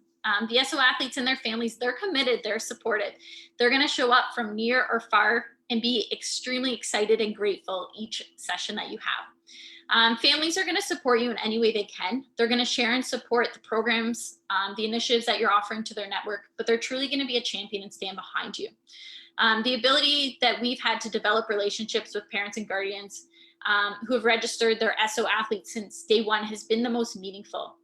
The SO athletes and their families, they're committed, they're supported. They're going to show up from near or far and be extremely excited and grateful each session that you have. Families are going to support you in any way they can. They're going to share and support the programs, the initiatives that you're offering to their network, but they're truly going to be a champion and stand behind you. The ability that we've had to develop relationships with parents and guardians who have registered their SO athletes since day one has been the most meaningful.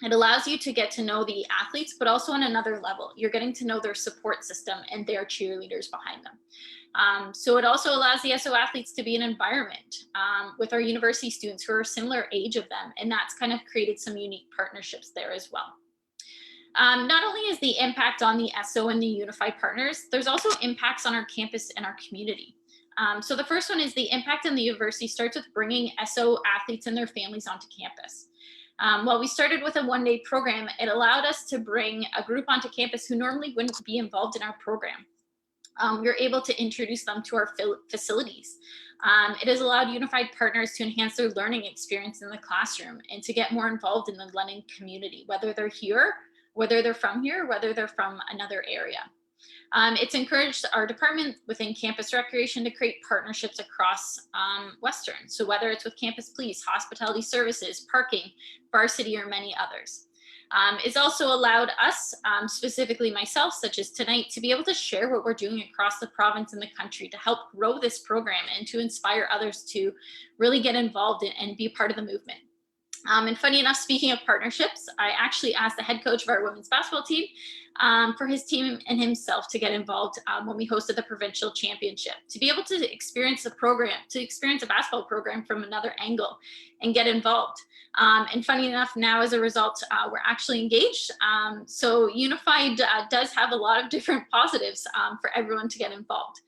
It allows you to get to know the athletes, but also on another level. You're getting to know their support system and their cheerleaders behind them. So it also allows the SO athletes to be in an environment with our university students who are a similar age of them. And that's kind of created some unique partnerships there as well. Not only is the impact on the SO and the unified partners, there's also impacts on our campus and our community. So the first one is the impact on the university starts with bringing SO athletes and their families onto campus. While we started with a one-day program, it allowed us to bring a group onto campus who normally wouldn't be involved in our program. We were able to introduce them to our facilities. It has allowed unified partners to enhance their learning experience in the classroom and to get more involved in the learning community, whether they're here, whether they're from here, whether they're from another area. It's encouraged our department within campus recreation to create partnerships across Western. So whether it's with campus police, hospitality services, parking, varsity, or many others. It's also allowed us, specifically myself, such as tonight, to be able to share what we're doing across the province and the country to help grow this program and to inspire others to really get involved and be a part of the movement. And funny enough, speaking of partnerships, I actually asked the head coach of our women's basketball team for his team and himself to get involved when we hosted the provincial championship, to be able to experience the program, to experience a basketball program from another angle and get involved. And funny enough, now as a result, we're actually engaged. So Unified does have a lot of different positives for everyone to get involved.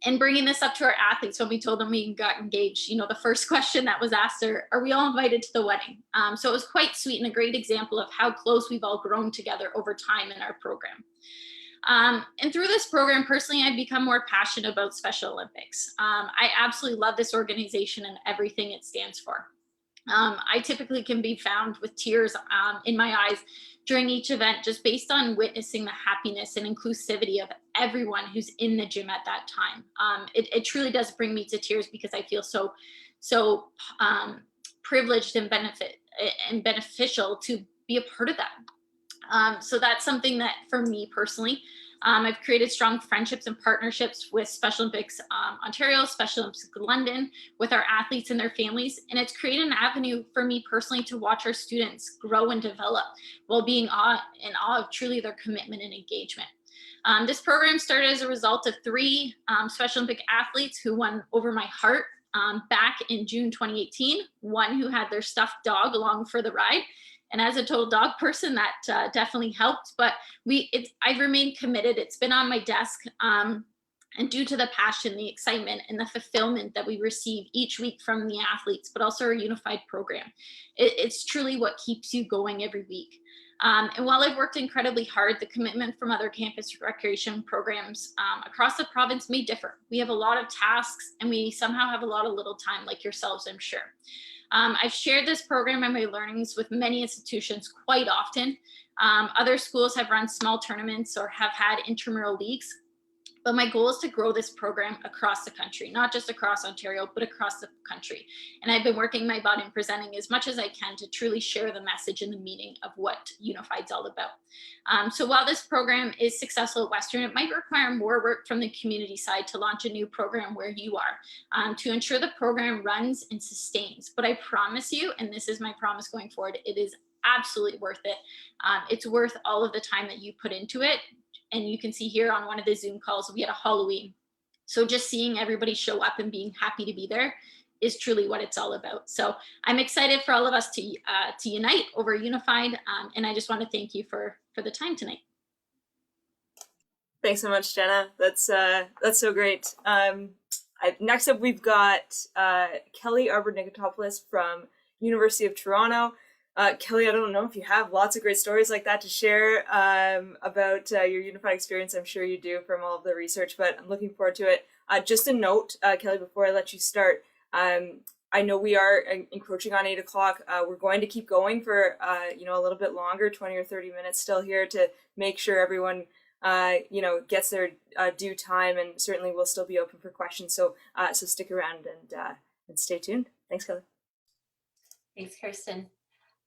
And bringing this up to our athletes, when we told them we got engaged, the first question that was asked are we all invited to the wedding? So it was quite sweet and a great example of how close we've all grown together over time in our program. And through this program, personally, I've become more passionate about Special Olympics. I absolutely love this organization and everything it stands for. I typically can be found with tears in my eyes during each event, just based on witnessing the happiness and inclusivity of everyone who's in the gym at that time. It truly does bring me to tears because I feel so privileged and beneficial to be a part of that. So that's something that for me personally, I've created strong friendships and partnerships with Special Olympics Ontario, Special Olympics London, with our athletes and their families. And it's created an avenue for me personally to watch our students grow and develop while being in awe of truly their commitment and engagement. This program started as a result of 3 Special Olympic athletes who won over my heart back in June 2018. One who had their stuffed dog along for the ride. And as a total dog person, that definitely helped. But I've remained committed. It's been on my desk. And due to the passion, the excitement, and the fulfillment that we receive each week from the athletes, but also our unified program, it's truly what keeps you going every week. And while I've worked incredibly hard, the commitment from other campus recreation programs across the province may differ. We have a lot of tasks, and we somehow have a lot of little time, like yourselves, I'm sure. I've shared this program and my learnings with many institutions quite often. Other schools have run small tournaments or have had intramural leagues. But my goal is to grow this program across the country, not just across Ontario, but across the country. And I've been working my butt and presenting as much as I can to truly share the message and the meaning of what Unified's all about. So while this program is successful at Western, it might require more work from the community side to launch a new program where you are, to ensure the program runs and sustains. But I promise you, and this is my promise going forward, it is absolutely worth it. It's worth all of the time that you put into it. And you can see here on one of the Zoom calls, we had a Halloween. So just seeing everybody show up and being happy to be there is truly what it's all about. So I'm excited for all of us to unite over Unified. And I just want to thank you for the time tonight. Thanks so much, Jenna. That's so great. Next up, we've got Kelly Arbour-Nicitopoulos from University of Toronto. Kelly, I don't know if you have lots of great stories like that to share about your unified experience. I'm sure you do from all of the research, but I'm looking forward to it. Just a note, Kelly, before I let you start, I know we are encroaching on 8 o'clock. We're going to keep going for a little bit longer, 20 or 30 minutes still here to make sure everyone gets their due time, and certainly we'll still be open for questions. So stick around and stay tuned. Thanks, Kelly. Thanks, Kirsten.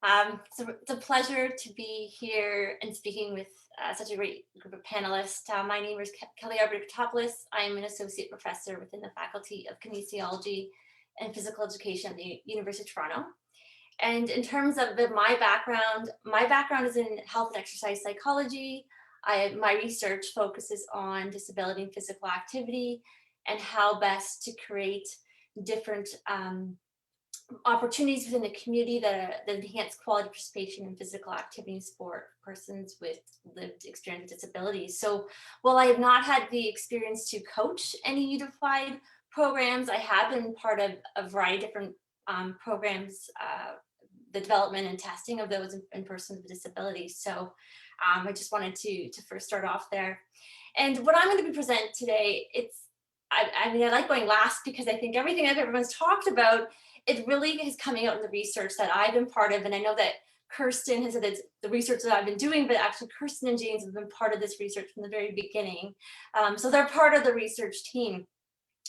It's a pleasure to be here and speaking with such a great group of panelists. My name is Kelly Arbour-Nicitopoulos. I am an associate professor within the Faculty of Kinesiology and Physical Education at the University of Toronto. And in terms of my background is in health and exercise psychology. My research focuses on disability and physical activity and how best to create different opportunities within the community that enhance quality participation in physical activity and sport for persons with lived experience with disabilities. So while I have not had the experience to coach any unified programs, I have been part of a variety of different programs, the development and testing of those in persons with disabilities. So I just wanted to first start off there. And what I'm going to be presenting today, I mean, I like going last because I think everything that everyone's talked about, it really is coming out in the research that I've been part of. And I know that Kirsten has said it's the research that I've been doing, but actually Kirsten and James have been part of this research from the very beginning. So they're part of the research team.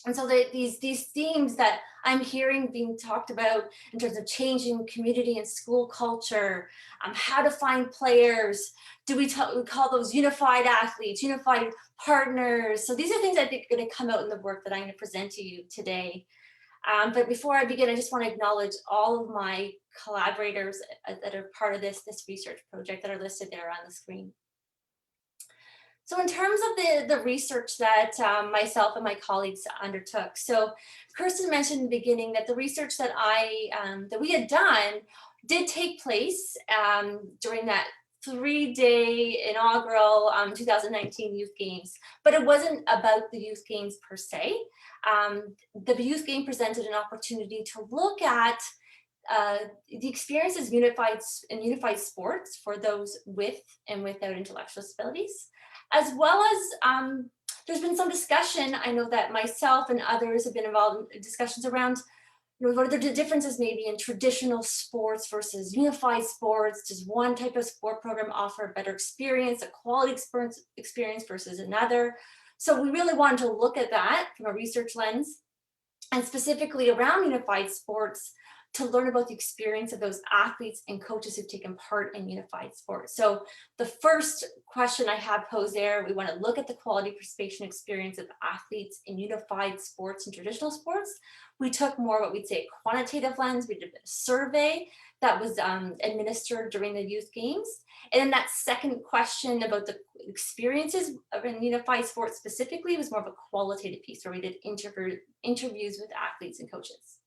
And so these themes that I'm hearing being talked about in terms of changing community and school culture, how to find players, we call those unified athletes, unified partners. So these are things I think are going to come out in the work that I'm going to present to you today. But before I begin, I just want to acknowledge all of my collaborators that are part of this research project that are listed there on the screen. So in terms of the research that myself and my colleagues undertook, so Kirsten mentioned in the beginning that the research that we had done did take place during that 3-day inaugural 2019 Youth Games, but it wasn't about the Youth Games per se. The Youth Game presented an opportunity to look at the experiences in unified sports for those with and without intellectual disabilities, as well as there's been some discussion. I know that myself and others have been involved in discussions around, you know, what are the differences maybe in traditional sports versus unified sports? Does one type of sport program offer a better experience, a quality experience versus another? So we really wanted to look at that from a research lens, and specifically around unified sports, to learn about the experience of those athletes and coaches who've taken part in unified sports. So the first question I have posed there, we want to look at the quality participation experience of athletes in unified sports and traditional sports. We took more what we'd say a quantitative lens. We did a survey that was administered during the Youth Games. And then that second question about the experiences of in unified sports specifically was more of a qualitative piece where we did interviews with athletes and coaches.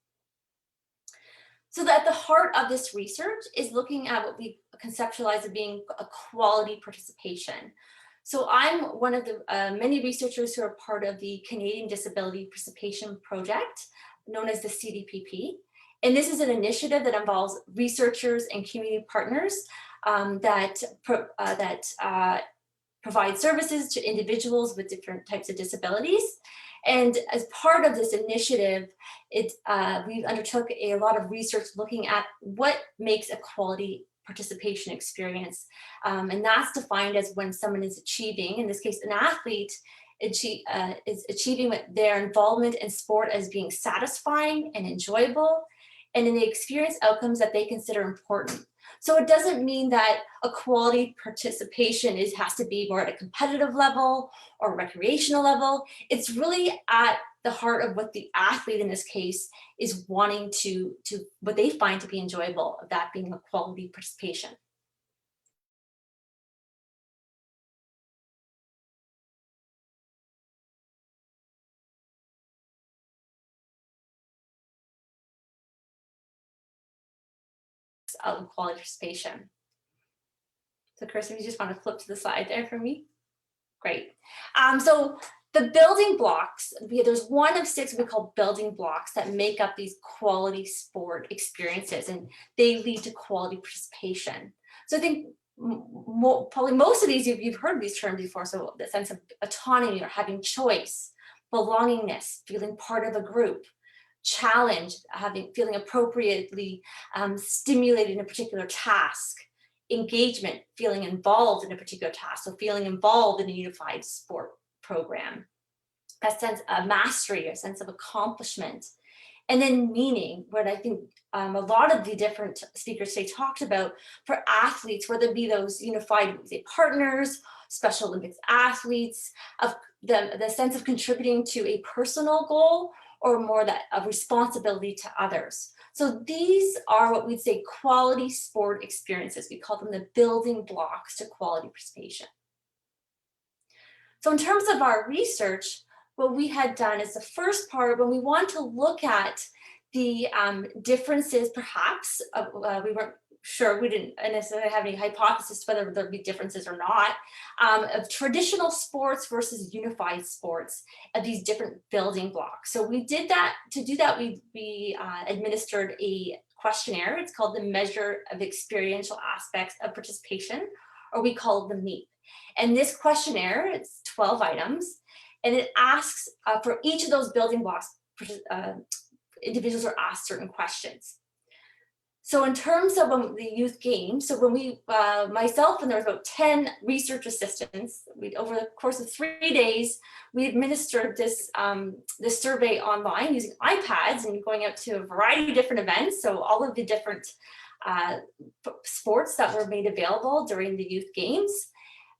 So that the heart of this research is looking at what we conceptualize as being a quality participation. So I'm one of the many researchers who are part of the Canadian Disability Participation Project, known as the CDPP. And this is an initiative that involves researchers and community partners that provide services to individuals with different types of disabilities. And as part of this initiative, we undertook a lot of research looking at what makes a quality participation experience. And that's defined as when someone is achieving, in this case, an athlete, is achieving their involvement in sport as being satisfying and enjoyable, and in the experience outcomes that they consider important. So it doesn't mean that a quality participation has to be more at a competitive level or recreational level. It's really at the heart of what the athlete in this case is wanting to what they find to be enjoyable, of that being a quality participation. Of quality participation. So Kirsten, you just want to flip to the slide there for me? Great. So the building blocks, there's one of 6 we call building blocks that make up these quality sport experiences, and they lead to quality participation. So I think probably most of these, you've heard these terms before. So the sense of autonomy or having choice, belongingness, feeling part of a group, challenge, feeling appropriately stimulated in a particular task, engagement, feeling involved in a particular task, so feeling involved in a unified sport program, a sense of mastery, a sense of accomplishment, and then meaning, what I think a lot of the different speakers today talked about for athletes, whether it be those unified partners, Special Olympics athletes, of the sense of contributing to a personal goal, or more that of responsibility to others. So these are what we'd say quality sport experiences. We call them the building blocks to quality participation. So in terms of our research, what we had done is the first part, when we want to look at the differences, perhaps, we weren't sure, we didn't necessarily have any hypothesis whether there'd be differences or not, of traditional sports versus unified sports, of these different building blocks. So we did that. To do that, we administered a questionnaire. It's called the Measure of Experiential Aspects of Participation, or we call it the MEAP. And this questionnaire, it's 12 items, and it asks for each of those building blocks, individuals are asked certain questions. So in terms of the youth games, so when we, myself and there was about 10 research assistants, over the course of 3 days, we administered this, this survey online using iPads and going out to a variety of different events. So all of the different sports that were made available during the youth games.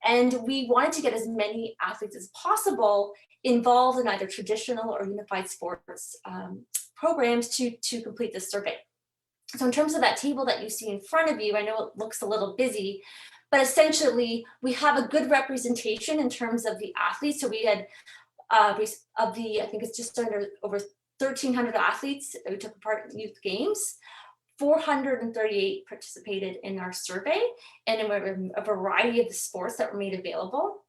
And we wanted to get as many athletes as possible involved in either traditional or unified sports programs to complete this survey. So in terms of that table that you see in front of you, I know it looks a little busy, but essentially we have a good representation in terms of the athletes. So we had I think it's just over 1,300 athletes who took part in youth games. 438 participated in our survey, and in a variety of the sports that were made available.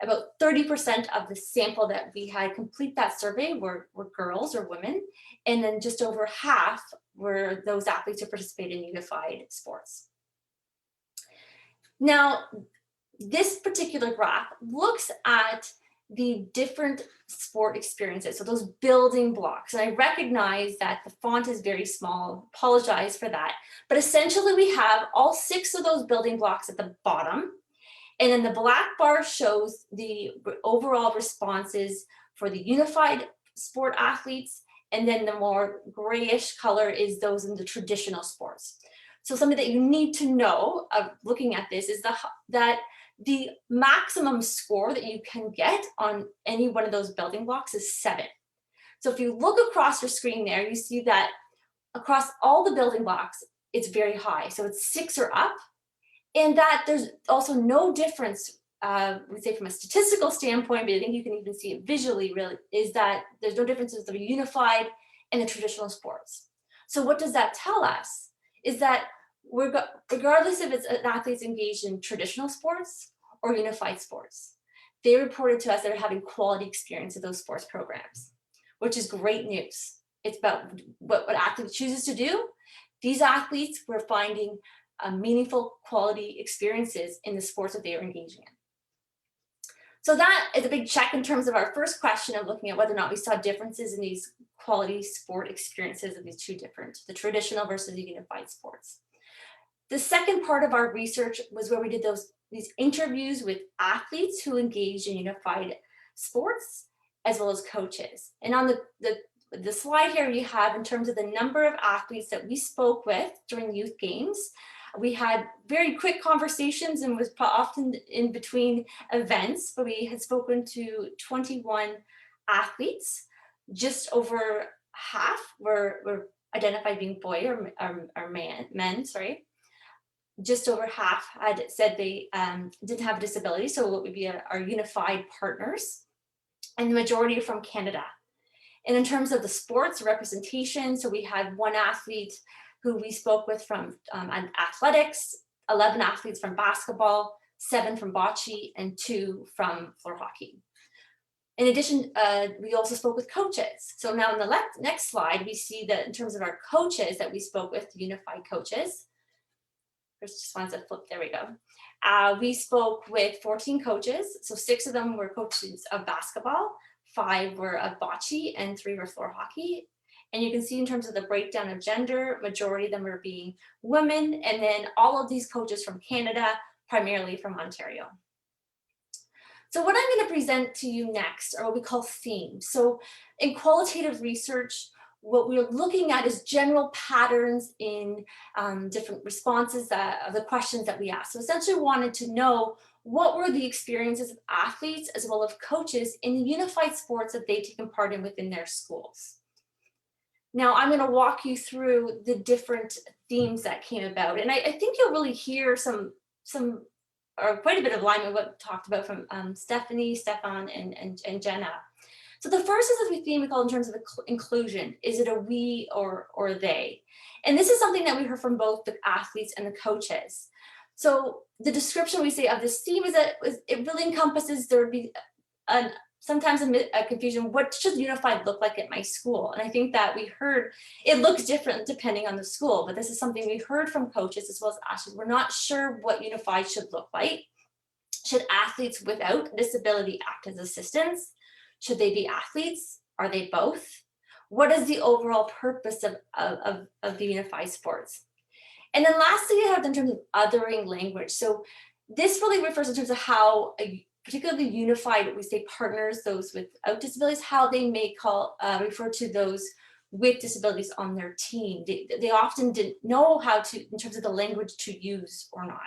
About 30% of the sample that we had complete that survey were girls or women, and then just over half were those athletes who participated in unified sports. Now, this particular graph looks at the different sport experiences, so those building blocks. And I recognize that the font is very small, apologize for that. But essentially we have all 6 of those building blocks at the bottom. And then the black bar shows the overall responses for the unified sport athletes. And then the more grayish color is those in the traditional sports. So something that you need to know of looking at this is that the maximum score that you can get on any one of those building blocks is 7. So if you look across your screen there, you see that across all the building blocks, it's very high. So it's 6 or up. And that there's also no difference, we say from a statistical standpoint, but I think you can even see it visually really, is that there's no differences between unified and the traditional sports. So what does that tell us? Is that regardless if it's an athlete's engaged in traditional sports or unified sports, they reported to us that they're having quality experience of those sports programs, which is great news. It's about what athlete chooses to do. These athletes were finding meaningful quality experiences in the sports that they are engaging in. So that is a big check in terms of our first question of looking at whether or not we saw differences in these quality sport experiences of these two different, the traditional versus the unified sports. The second part of our research was where we did these interviews with athletes who engaged in unified sports, as well as coaches. And on the slide here you have in terms of the number of athletes that we spoke with during the youth games. We had very quick conversations and was often in between events, but we had spoken to 21 athletes. Just over half were identified being boy or men, sorry. Just over half had said they didn't have a disability, so what would be our unified partners, and the majority are from Canada. And in terms of the sports representation, so we had 1 athlete who we spoke with from athletics, 11 athletes from basketball, 7 from bocce, and 2 from floor hockey. In addition, we also spoke with coaches. So now in the next slide, we see that in terms of our coaches that we spoke with, unified coaches. Chris just wants to flip, there we go. We spoke with 14 coaches. So 6 of them were coaches of basketball, 5 were of bocce, and 3 were floor hockey. And you can see in terms of the breakdown of gender, majority of them are being women, and then all of these coaches from Canada, primarily from Ontario. So what I'm going to present to you next are what we call themes. So in qualitative research, what we're looking at is general patterns in different responses of the questions that we asked. So essentially wanted to know what were the experiences of athletes as well as coaches in the unified sports that they've taken part in within their schools. Now I'm going to walk you through the different themes that came about, and I think you'll really hear some or quite a bit of alignment with what we talked about from Stephane, and Jenna. So the first is a theme we call in terms of inclusion. Is it a we or they? And this is something that we heard from both the athletes and the coaches. So the description we say of this theme is that it really encompasses, there would be sometimes a confusion, what should unified look like at my school? And I think that we heard, it looks different depending on the school, but this is something we heard from coaches as well as athletes. We're not sure what unified should look like. Should athletes without disability act as assistants? Should they be athletes? Are they both? What is the overall purpose of the unified sports? And then lastly, you have in terms of othering language. So this really refers in terms of how particularly unified, we say partners, those without disabilities, how they may refer to those with disabilities on their team. They often didn't know how to, in terms of the language to use or not.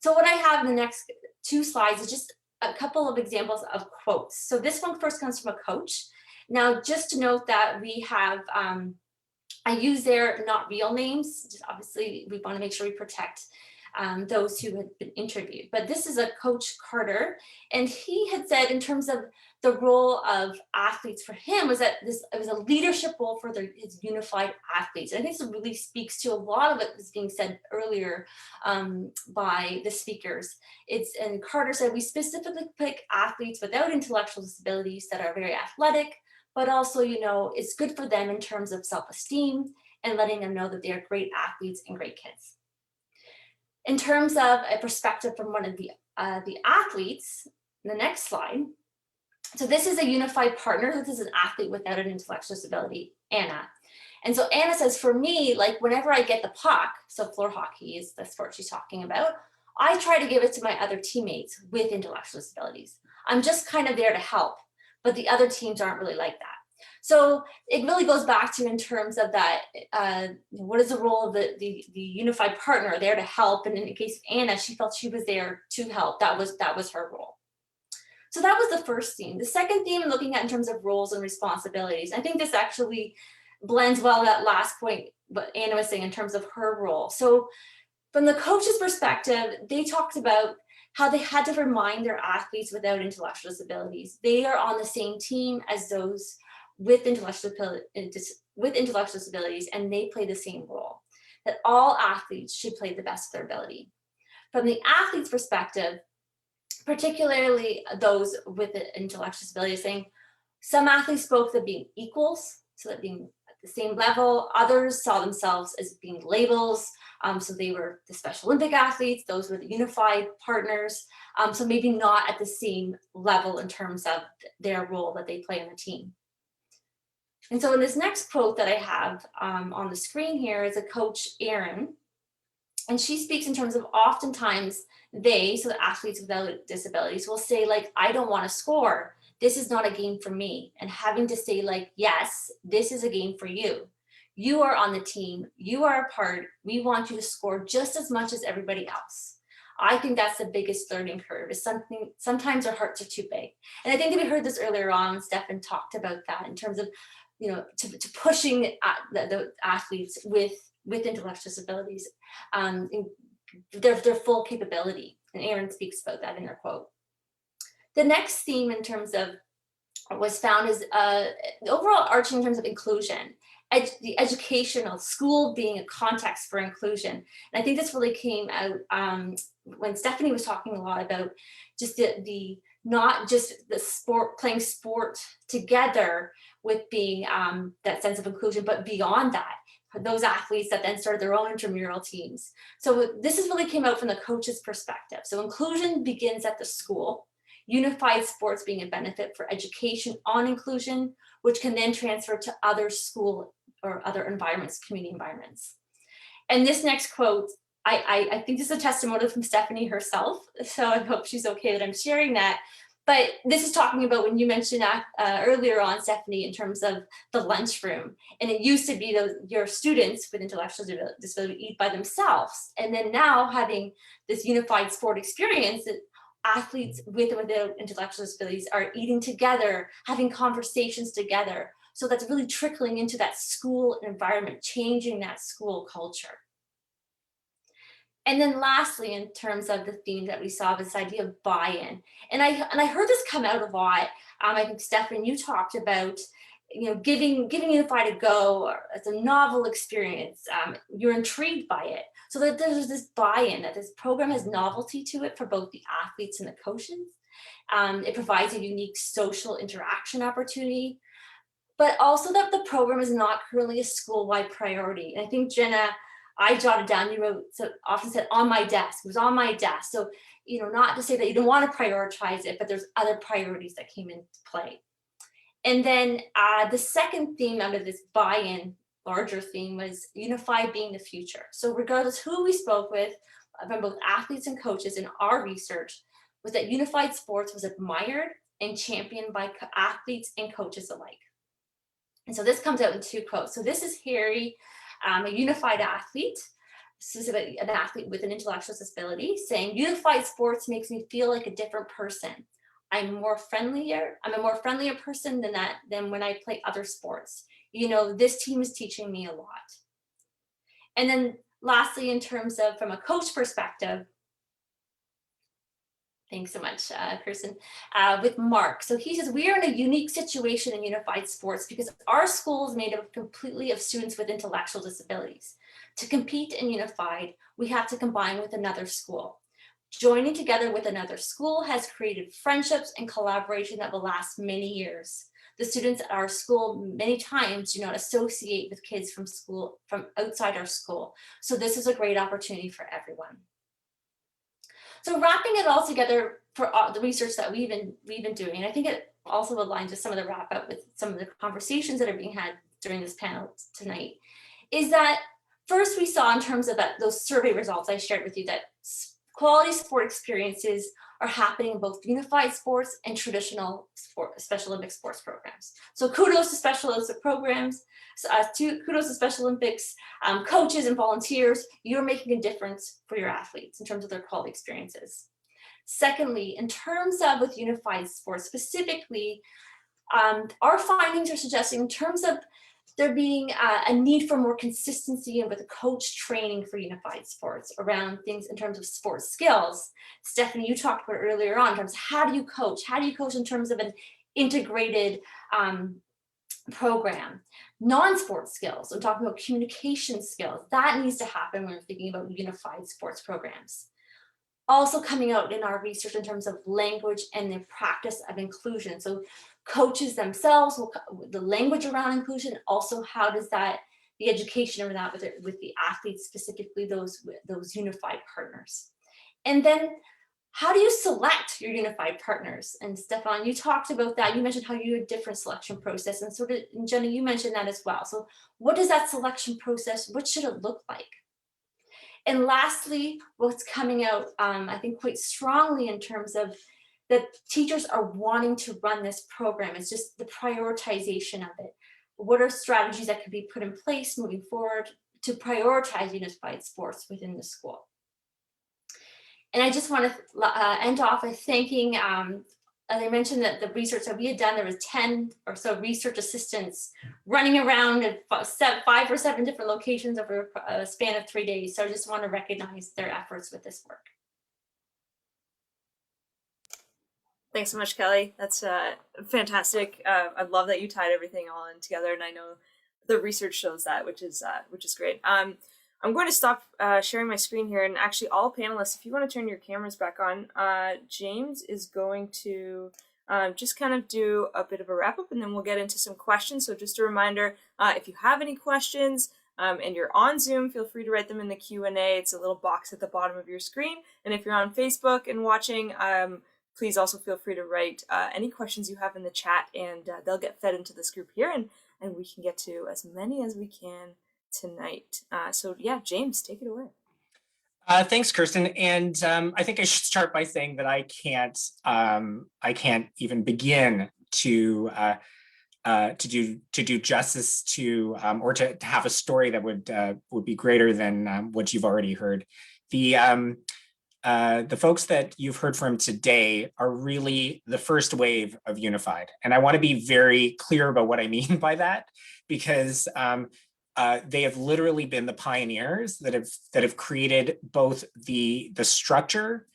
So what I have in the next 2 slides is just a couple of examples of quotes. So this one first comes from a coach. Now, just to note that we have, I use their not real names. Just obviously, we want to make sure we protect those who had been interviewed. But this is a Coach Carter, and he had said in terms of the role of athletes for him was that it was a leadership role for his unified athletes. And I think this really speaks to a lot of what was being said earlier by the speakers. And Carter said, we specifically pick athletes without intellectual disabilities that are very athletic, but also, it's good for them in terms of self-esteem and letting them know that they are great athletes and great kids. In terms of a perspective from one of the athletes, the next slide. So this is a unified partner. This is an athlete without an intellectual disability, Anna. And so Anna says, for me, like whenever I get the puck, so floor hockey is the sport she's talking about, I try to give it to my other teammates with intellectual disabilities. I'm just kind of there to help, but the other teams aren't really like that. So it really goes back to in terms of that, what is the role of the unified partner there to help? And in the case of Anna, she felt she was there to help. That was her role. So that was the first theme. The second theme, looking at in terms of roles and responsibilities. I think this actually blends well that last point, what Anna was saying in terms of her role. So from the coach's perspective, they talked about how they had to remind their athletes without intellectual disabilities. They are on the same team as those with intellectual disabilities, and they play the same role, that all athletes should play the best of their ability. From the athlete's perspective, particularly those with intellectual disabilities, saying some athletes spoke of being equals, so that being at the same level. Others saw themselves as being labels, so they were the Special Olympic athletes, those were the unified partners, so maybe not at the same level in terms of their role that they play on the team. And so in this next quote that I have on the screen here is a coach, Erin, and she speaks in terms of oftentimes they, so the athletes without disabilities, will say like, I don't want to score. This is not a game for me. And having to say like, yes, this is a game for you. You are on the team. You are a part. We want you to score just as much as everybody else. I think that's the biggest learning curve, is something, sometimes our hearts are too big. And I think that we heard this earlier on, Stephane talked about that in terms of, to pushing the athletes with intellectual disabilities, their full capability. And Erin speaks about that in her quote. The next theme in terms of what was found is the overall arching in terms of inclusion, the educational school being a context for inclusion. And I think this really came out when Stephanie was talking a lot about just the not just the sport, playing sport together with being that sense of inclusion, but beyond that, those athletes that then started their own intramural teams. So this is really came out from the coach's perspective. So inclusion begins at the school, unified sports being a benefit for education on inclusion, which can then transfer to other school or other environments, community environments. And this next quote, I think this is a testimonial from Stephanie herself, so I hope she's okay that I'm sharing that. But this is talking about when you mentioned earlier on, Stephanie, in terms of the lunchroom. And it used to be your students with intellectual disability eat by themselves. And then now having this unified sport experience, that athletes with and without intellectual disabilities are eating together, having conversations together. So that's really trickling into that school environment, changing that school culture. And then lastly, in terms of the theme that we saw, this idea of buy-in. And I heard this come out a lot I think Stephane, you talked about, giving Unified a go, or it's a novel experience. You're intrigued by it. So that there's this buy-in, that this program has novelty to it for both the athletes and the coaches. It provides a unique social interaction opportunity, but also that the program is not currently a school-wide priority. And I think, Jenna, I jotted down, you wrote, so often said on my desk, it was on my desk. So, not to say that you don't want to prioritize it, but there's other priorities that came into play. And then the second theme under this buy-in, larger theme, was Unified being the future. So regardless who we spoke with, from both athletes and coaches in our research, was that Unified sports was admired and championed by athletes and coaches alike. And so this comes out in 2 quotes. So this is Harry, a Unified athlete, specifically an athlete with an intellectual disability, saying, Unified sports makes me feel like a different person. I'm a more friendlier person than when I play other sports. This team is teaching me a lot. And then lastly, in terms of from a coach perspective, thanks so much, Kirsten, with Mark. So he says, we are in a unique situation in Unified sports because our school is made up completely of students with intellectual disabilities. To compete in Unified, we have to combine with another school. Joining together with another school has created friendships and collaboration that will last many years. The students at our school many times do not associate with kids from outside our school. So this is a great opportunity for everyone. So wrapping it all together for the research that we've been doing, and I think it also aligns with some of the wrap up with some of the conversations that are being had during this panel tonight, is that first we saw in terms of those survey results I shared with you that quality sport experiences are happening in both Unified sports and traditional Special Olympic sports programs. So kudos to Special Olympic programs, kudos to Special Olympics coaches and volunteers. You're making a difference for your athletes in terms of their quality experiences. Secondly, in terms of with Unified sports specifically, our findings are suggesting in terms of there being a need for more consistency and with the coach training for Unified sports around things in terms of sports skills. Stephanie, you talked about earlier on in terms of how do you coach? How do you coach in terms of an integrated program? Non-sports skills, I'm talking about communication skills. That needs to happen when we're thinking about Unified sports programs. Also coming out in our research in terms of language and the practice of inclusion. So coaches themselves, the language around inclusion, also how does the education around that with the athletes, specifically those Unified partners. And then how do you select your Unified partners? And Stephane, you talked about that. You mentioned how you had a different selection process, and sort of, and Jenna, you mentioned that as well. So what does that selection process, what should it look like? And lastly, what's coming out, I think quite strongly in terms of that teachers are wanting to run this program. It's just the prioritization of it. What are strategies that can be put in place moving forward to prioritize Unified sports within the school? And I just want to end off by thanking, as I mentioned, that the research that we had done, there was 10 or so research assistants running around at 5 or 7 different locations over a span of 3 days. So I just want to recognize their efforts with this work. Thanks so much, Kelly. That's fantastic. I love that you tied everything all in together, and I know the research shows that, which is great. I'm going to stop sharing my screen here, and actually all panelists, if you want to turn your cameras back on, James is going to just kind of do a bit of a wrap up, and then we'll get into some questions. So just a reminder, if you have any questions and you're on Zoom, feel free to write them in the Q&A. It's a little box at the bottom of your screen. And if you're on Facebook and watching, please also feel free to write any questions you have in the chat, and they'll get fed into this group here, and we can get to as many as we can tonight. So yeah, James, take it away. Thanks, Kirsten. And I think I should start by saying that I can't even begin to do justice to or to have a story that would be greater than what you've already heard. The folks that you've heard from today are really the first wave of Unified. And I want to be very clear about what I mean by that, because they have literally been the pioneers that have created both the structure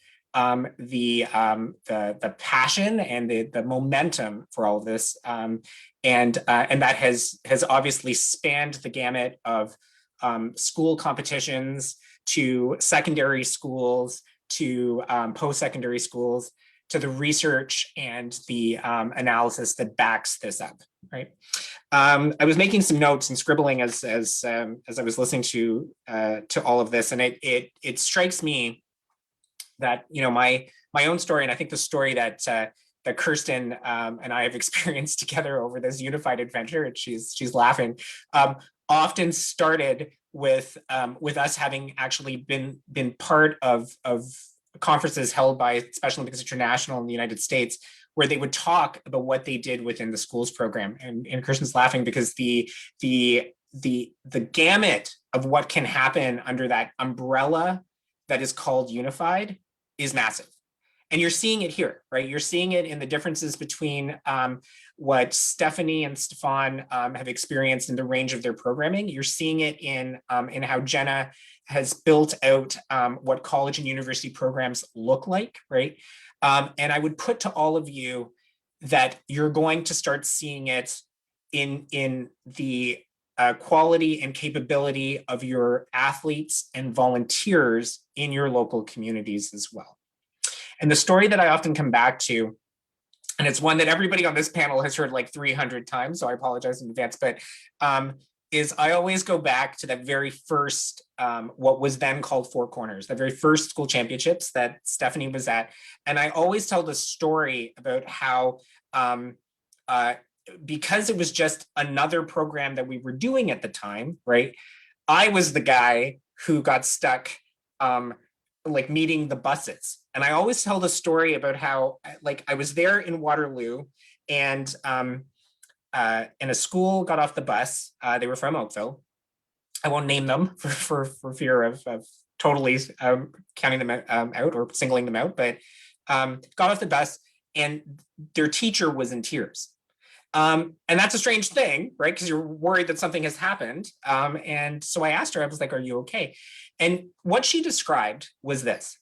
the passion and the momentum for all of this, and that has obviously spanned the gamut of school competitions to secondary schools to post-secondary schools to the research and the analysis that backs this up, right? I was making some notes and scribbling as I was listening to all of this, and it strikes me that, you know, my own story, and I think the story that Kirsten and I have experienced together over this unified adventure, and she's laughing, often started with us having actually been part of conferences held by Special Olympics International in the United States, where they would talk about what they did within the schools program. And Kirsten's laughing because the gamut of what can happen under that umbrella that is called unified is massive. And you're seeing it here, right? You're seeing it in the differences between what Stephanie and Stephane have experienced in the range of their programming. You're seeing it in how Jenna has built out what college and university programs look like, right? And I would put to all of you that you're going to start seeing it in the quality and capability of your athletes and volunteers in your local communities as well. And the story that I often come back to, and it's one that everybody on this panel has heard like 300 times, so I apologize in advance, but is I always go back to that very first, what was then called Four Corners, the very first school championships that Stephanie was at. And I always tell the story about how, because it was just another program that we were doing at the time, right? I was the guy who got stuck like meeting the buses. And I always tell the story about how like I was there in Waterloo and a school got off the bus. They were from Oakville. I won't name them for fear of totally counting them out or singling them out, but got off the bus and their teacher was in tears. And that's a strange thing, right? Because you're worried that something has happened. And so I asked her, I was like, are you okay? And what she described was this.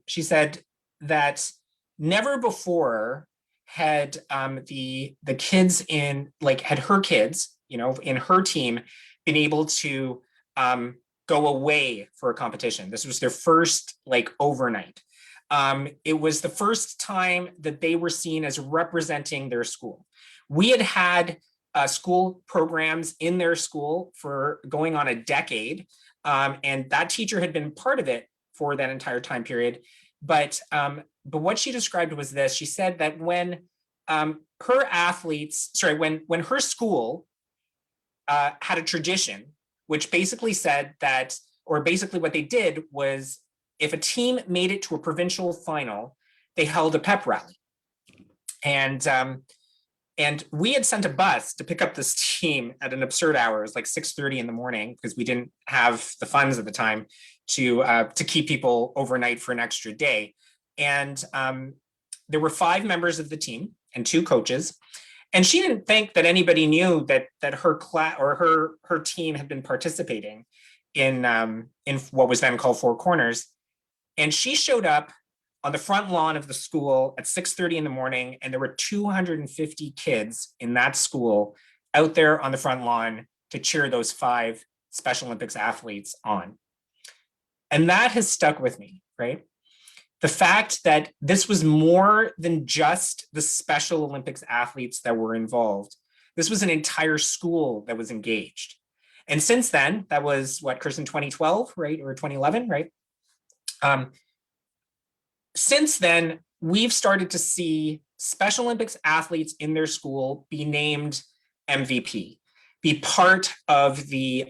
She said that never before had the kids in, like, had her kids, you know, in her team been able to go away for a competition. This was their first, like, overnight. It was the first time that they were seen as representing their school. We had school programs in their school for going on a decade, and that teacher had been part of it for that entire time period. But what she described was this. She said that when her athletes, sorry, when her school had a tradition, which basically said that, or basically what they did was, if a team made it to a provincial final, they held a pep rally. And we had sent a bus to pick up this team at an absurd hour. It was like 6:30 in the morning because we didn't have the funds at the time to keep people overnight for an extra day. And there were 5 members of the team and 2 coaches. And she didn't think that anybody knew that her class or her team had been participating in what was then called Four Corners. And she showed up on the front lawn of the school at 6:30 in the morning, and there were 250 kids in that school out there on the front lawn to cheer those 5 Special Olympics athletes on. And that has stuck with me, right? The fact that this was more than just the Special Olympics athletes that were involved. This was an entire school that was engaged. And since then, that was what, Kirsten, 2012, right? Or 2011, right? Since then, we've started to see Special Olympics athletes in their school be named MVP, be part of the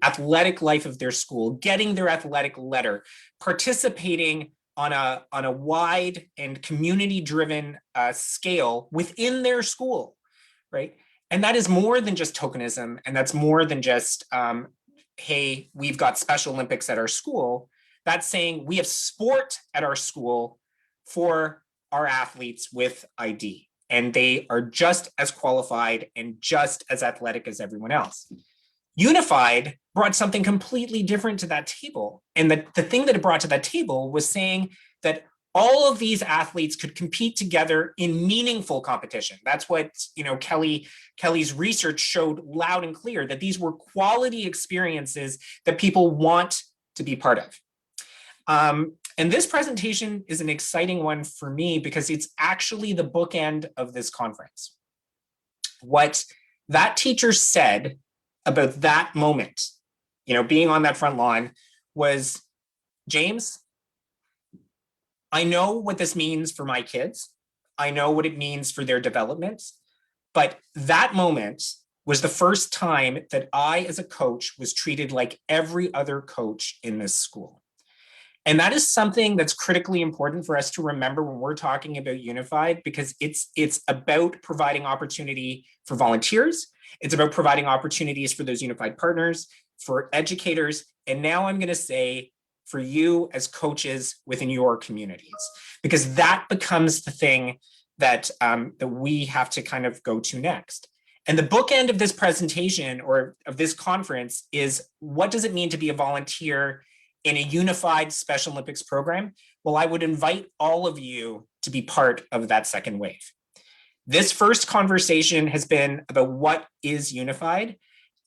athletic life of their school, getting their athletic letter, participating on a wide and community-driven scale within their school, right? And that is more than just tokenism, and that's more than just, hey, we've got Special Olympics at our school. That's saying we have sport at our school for our athletes with ID, and they are just as qualified and just as athletic as everyone else. Unified brought something completely different to that table. And the thing that it brought to that table was saying that all of these athletes could compete together in meaningful competition. That's what, you know, Kelly's research showed loud and clear, that these were quality experiences that people want to be part of. And this presentation is an exciting one for me because it's actually the bookend of this conference. What that teacher said about that moment, you know, being on that front lawn, was, James, I know what this means for my kids. I know what it means for their development. But that moment was the first time that I, as a coach, was treated like every other coach in this school. And that is something that's critically important for us to remember when we're talking about Unified, because it's about providing opportunity for volunteers. It's about providing opportunities for those Unified partners, for educators, and now I'm going to say for you as coaches within your communities, because that becomes the thing that, that we have to kind of go to next. And the bookend of this presentation or of this conference is, what does it mean to be a volunteer in a unified Special Olympics program? Well, I would invite all of you to be part of that second wave. This first conversation has been about what is unified.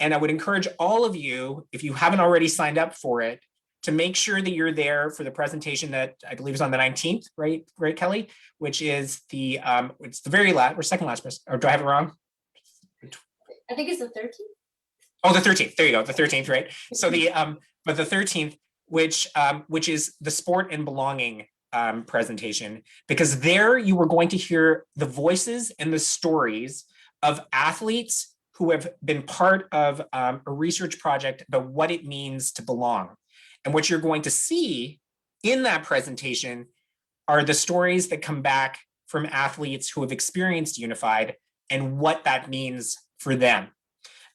And I would encourage all of you, if you haven't already signed up for it, to make sure that you're there for the presentation that I believe is on the 19th, right, Kelly? Which is the, it's the very last, or second last, or do I have it wrong? I think it's the 13th. Oh, the 13th, there you go, the 13th, right? So the, but the 13th, which is the sport and belonging presentation, because there you were going to hear the voices and the stories of athletes who have been part of a research project about what it means to belong. And what you're going to see in that presentation are the stories that come back from athletes who have experienced Unified and what that means for them.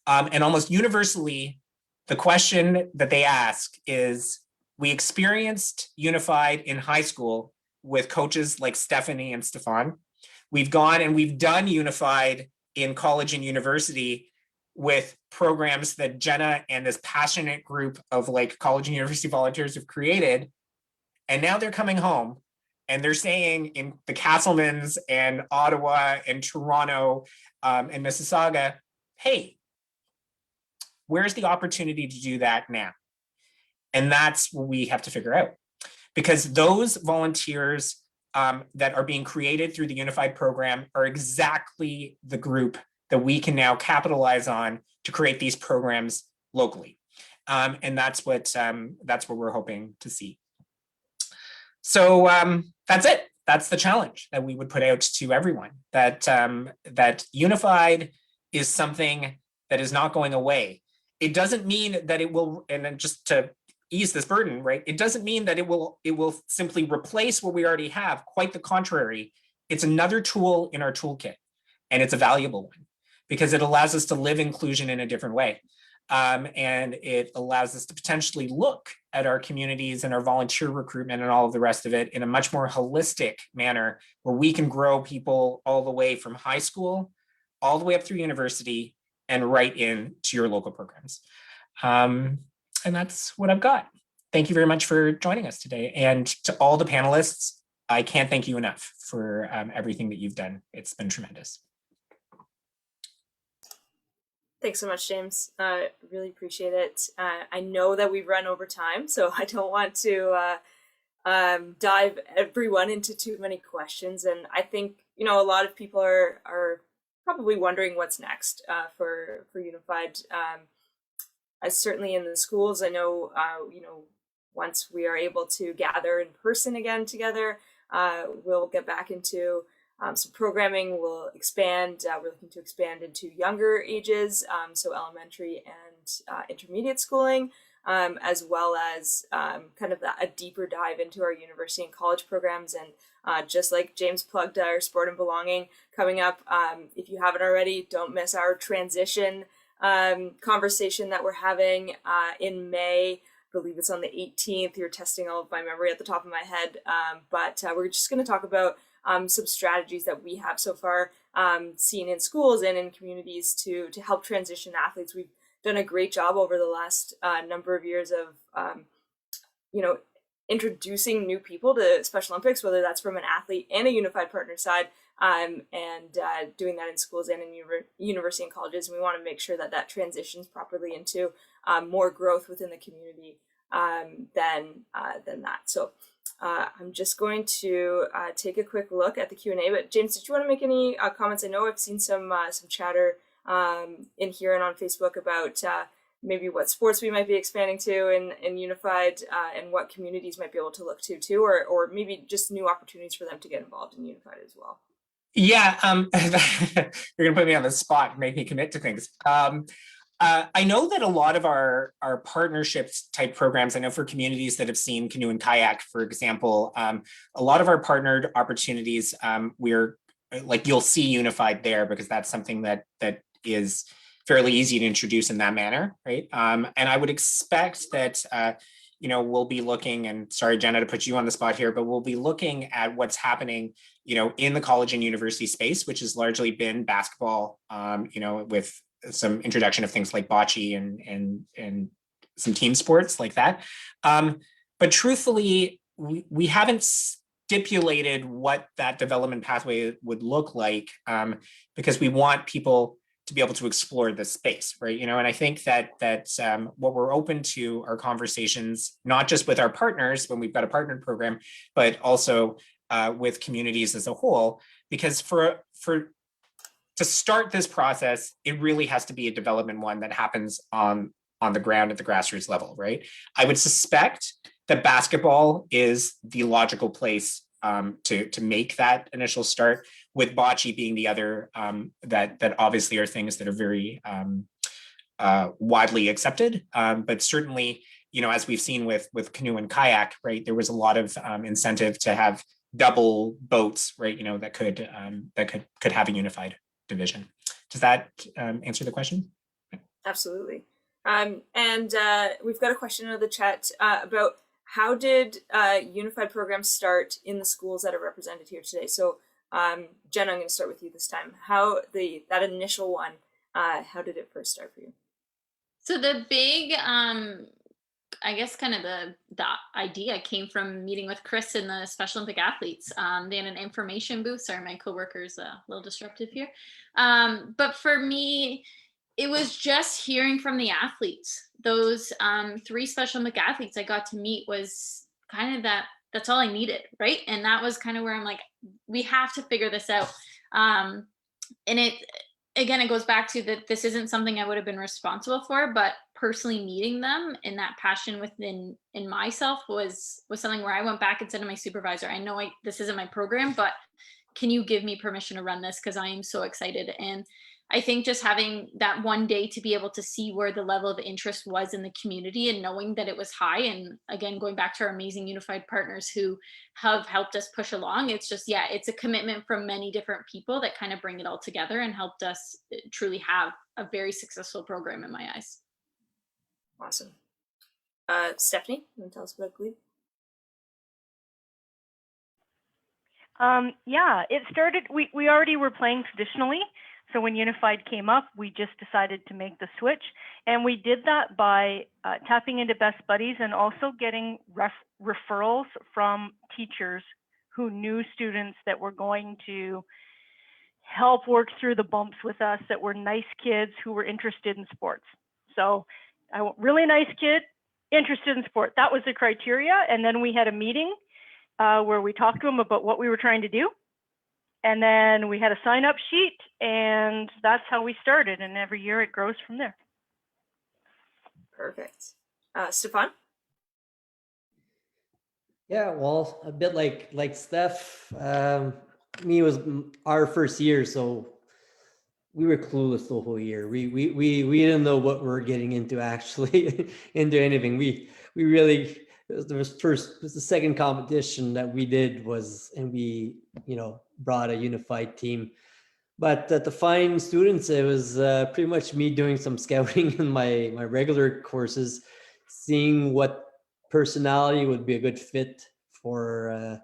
And almost universally, the question that they ask is, we experienced Unified in high school with coaches like Stephanie and Stephane. We've gone and we've done Unified in college and university with programs that Jenna and this passionate group of like college and university volunteers have created. And now they're coming home and they're saying in the Casselmans and Ottawa and Toronto and Mississauga, hey, where's the opportunity to do that now? And that's what we have to figure out, because those volunteers that are being created through the Unified program are exactly the group that we can now capitalize on to create these programs locally. And that's what we're hoping to see. So that's it. That's the challenge that we would put out to everyone, that that Unified is something that is not going away. It doesn't mean that it will, and then just to ease this burden, right? It doesn't mean that it will simply replace what we already have. Quite the contrary. It's another tool in our toolkit, and it's a valuable one because it allows us to live inclusion in a different way. And it allows us to potentially look at our communities and our volunteer recruitment and all of the rest of it in a much more holistic manner, where we can grow people all the way from high school, all the way up through university, and right into your local programs. And that's what I've got. Thank you very much for joining us today. And to all the panelists, I can't thank you enough for everything that you've done. It's been tremendous. Thanks so much, James. Really appreciate it. I know that we've run over time, so I don't want to dive everyone into too many questions. And I think, you know, a lot of people are probably wondering what's next for Unified. Certainly in the schools, I know, you know, once we are able to gather in person again together, we'll get back into some programming. We'll expand. We're looking to expand into younger ages, so elementary and intermediate schooling, as well as kind of a deeper dive into our university and college programs. And just like James plugged our sport and belonging coming up, if you haven't already, don't miss our transition conversation that we're having in May. I believe it's on the 18th. You're testing all of my memory at the top of my head, but we're just going to talk about some strategies that we have so far seen in schools and in communities to help transition athletes. We've done a great job over the last number of years of, introducing new people to Special Olympics, whether that's from an athlete and a unified partner side, and doing that in schools and in university and colleges. And we want to make sure that that transitions properly into more growth within the community than that. So I'm just going to take a quick look at the Q&A. But James, did you want to make any comments? I know I've seen some chatter in here and on Facebook about maybe what sports we might be expanding to in Unified, and what communities might be able to look to too, or maybe just new opportunities for them to get involved in Unified as well. Yeah, you're gonna put me on the spot and make me commit to things. I know that a lot of our partnerships type programs, I know for communities that have seen Canoe and Kayak, for example, a lot of our partnered opportunities, we're like, you'll see Unified there because that's something that is fairly easy to introduce in that manner, right? And I would expect that, we'll be looking, and sorry, Jenna, to put you on the spot here, but we'll be looking at what's happening, in the college and university space, which has largely been basketball, with some introduction of things like bocce and some team sports like that. But truthfully, we haven't stipulated what that development pathway would look like, because we want people to be able to explore this space, right? And I think that what we're open to are conversations, not just with our partners when we've got a partnered program, but also with communities as a whole, because to start this process, it really has to be a development one that happens on the ground at the grassroots level, right? I would suspect that basketball is the logical place to make that initial start, with bocce being the other that obviously are things that are very widely accepted. But certainly, as we've seen with Canoe and Kayak, right, there was a lot of incentive to have double boats, right, that could have a unified division. Does that answer the question? Absolutely. And we've got a question in the chat about how did unified programs start in the schools that are represented here today? So Jenna, I'm going to start with you this time. How that initial one, how did it first start for you? So the big, I guess kind of the idea came from meeting with Chris and the Special Olympic athletes. They had an information booth. Sorry, my coworker's a little disruptive here. But for me, it was just hearing from the athletes. Those 3 Special Olympic athletes I got to meet was kind of that's all I needed, right? And that was kind of where I'm like, we have to figure this out. And it goes back to that this isn't something I would have been responsible for, but personally meeting them and that passion in myself was something where I went back and said to my supervisor, I know this isn't my program, but can you give me permission to run this? Because I am so excited. And I think just having that one day to be able to see where the level of interest was in the community and knowing that it was high. And again, going back to our amazing unified partners who have helped us push along. It's just, it's a commitment from many different people that kind of bring it all together and helped us truly have a very successful program in my eyes. Awesome. Stephanie, you want to tell us about Glebe? It started, we already were playing traditionally. So when Unified came up, we just decided to make the switch. And we did that by tapping into best buddies and also getting referrals from teachers who knew students that were going to help work through the bumps with us, that were nice kids who were interested in sports. So a really nice kid, interested in sport. That was the criteria. And then we had a meeting where we talked to them about what we were trying to do. And then we had a sign-up sheet, and that's how we started. And every year it grows from there. Perfect. Stephane? Yeah, well, a bit like Steph, me, it was our first year, so we were clueless the whole year. We didn't know what we were getting into actually into anything. We really, it was the second competition that we did and we brought a unified team. But to find students, it was pretty much me doing some scouting in my regular courses, seeing what personality would be a good fit for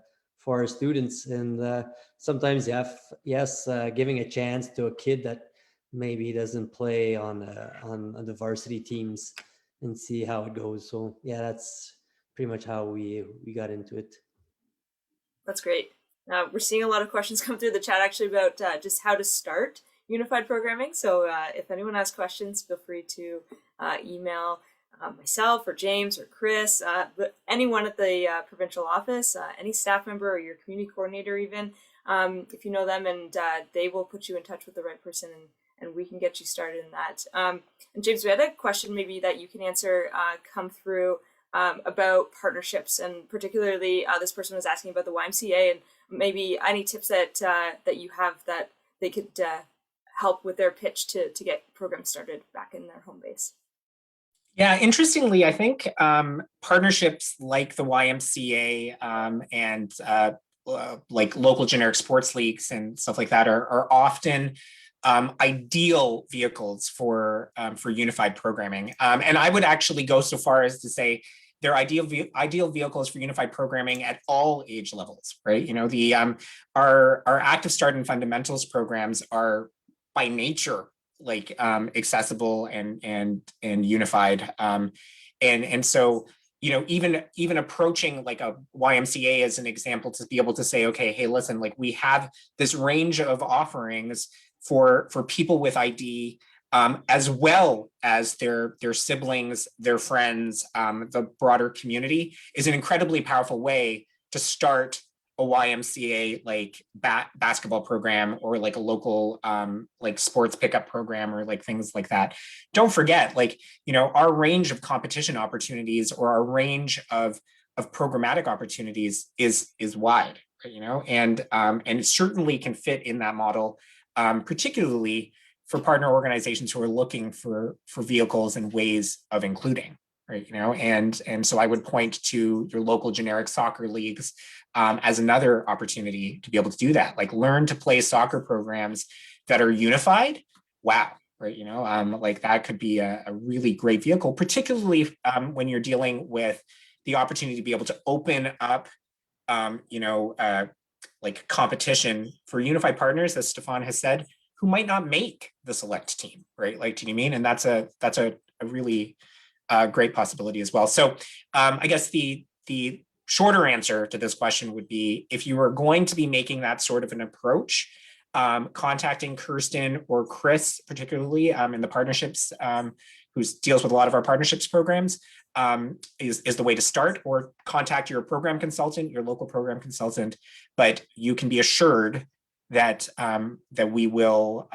our students. And sometimes giving a chance to a kid that maybe he doesn't play on the varsity teams and see how it goes. So yeah, that's pretty much how we got into it. That's great. We're seeing a lot of questions come through the chat actually about just how to start unified programming. So if anyone has questions, feel free to email myself or James or Chris, anyone at the provincial office, any staff member or your community coordinator even, if you know them, and they will put you in touch with the right person, and we can get you started in that. And James, we had a question maybe that you can answer come through about partnerships, and particularly this person was asking about the YMCA and maybe any tips that that you have that they could help with their pitch to get programs started back in their home base. Yeah, interestingly, I think partnerships like the YMCA and like local generic sports leagues and stuff like that are often ideal vehicles for unified programming. And I would actually go so far as to say they're ideal vehicles for unified programming at all age levels, right? You know, the our active start and fundamentals programs are by nature like accessible and unified, and so, you know, even approaching like a YMCA as an example to be able to say, okay, hey, listen, like we have this range of offerings for people with ID, as well as their siblings, their friends, the broader community, is an incredibly powerful way to start a YMCA like basketball program, or like a local like sports pickup program, or like things like that. Don't forget, like, you know, our range of competition opportunities, or our range of programmatic opportunities is wide, you know, and it certainly can fit in that model, particularly for partner organizations who are looking for vehicles and ways of including, right? You know, and so I would point to your local generic soccer leagues as another opportunity to be able to do that. Like, learn to play soccer programs that are unified. Wow, right? You know, like that could be a really great vehicle, particularly when you're dealing with the opportunity to be able to open up, you know, like competition for unified partners, as Stephane has said, who might not make the select team, right? Like, do you mean? And that's a really great possibility as well. So I guess the shorter answer to this question would be, if you are going to be making that sort of an approach, contacting Kirsten or Chris, particularly in the partnerships, who deals with a lot of our partnerships programs, is the way to start, or contact your program consultant, your local program consultant. But you can be assured that that we will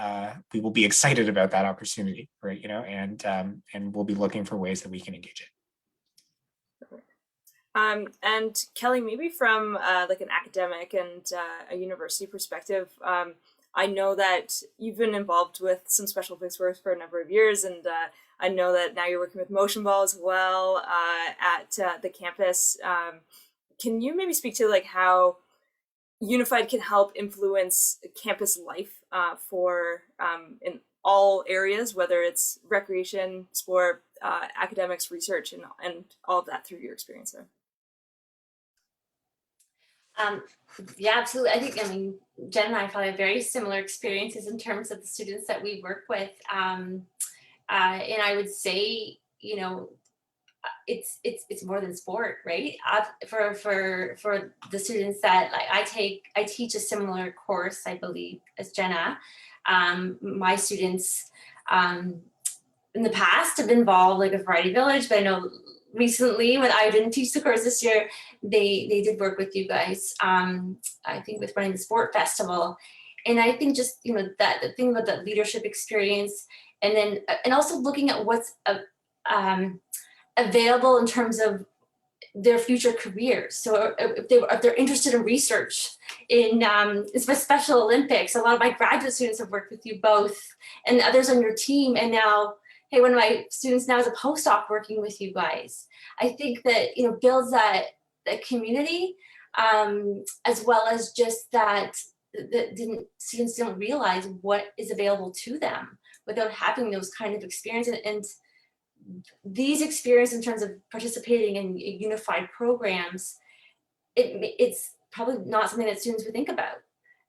be excited about that opportunity, right? You know, and we'll be looking for ways that we can engage it. And Kelly, maybe from like an academic and a university perspective, I know that you've been involved with some Special Olympics work for a number of years, and I know that now you're working with motion ball as well at the campus. Can you maybe speak to like how Unified can help influence campus life for in all areas, whether it's recreation, sport, academics, research, and all of that through your experience there? Yeah, absolutely. I mean, Jen and I probably have very similar experiences in terms of the students that we work with. And I would say, you know, it's more than sport, right? For the students that like I teach a similar course, I believe, as Jenna. My students in the past have been involved like a variety village, but I know recently, when I didn't teach the course this year, they did work with you guys. I think with running the sport festival, and I think just, you know, that the thing about that leadership experience, and then and also looking at what's available in terms of their future careers. So if they're interested in research in Special Olympics, a lot of my graduate students have worked with you both, and others on your team, and now, hey, one of my students now is a postdoc working with you guys. I think that, you know, builds that community, as well as just that students don't realize what is available to them without having those kind of experiences. And these experiences in terms of participating in unified programs, it's probably not something that students would think about.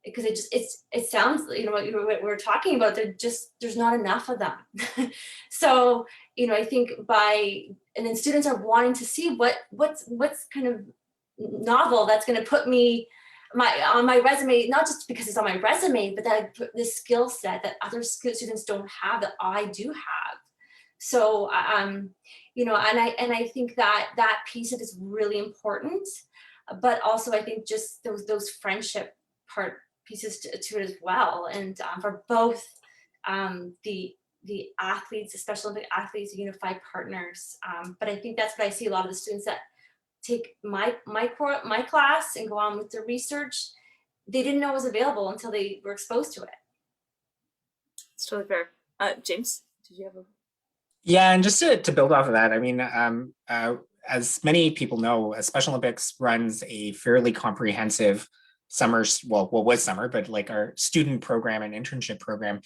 because it sounds, you know, what we're talking about, there's not enough of them. So, you know, I think and then students are wanting to see what's kind of novel that's going to put me on my resume, not just because it's on my resume, but that I put this skill set that other students don't have that I do have. So, you know, and I think that piece of it is really important, but also I think just those friendship pieces to it as well. And for both the athletes, the Special Olympic athletes, the unified partners. But I think that's what I see a lot of the students that take my class and go on with their research, they didn't know it was available until they were exposed to it. It's totally fair. James, did you have a... Yeah, and just to build off of that, I mean, as many people know, Special Olympics runs a fairly comprehensive summer, well, what was summer, but like our student program and internship program.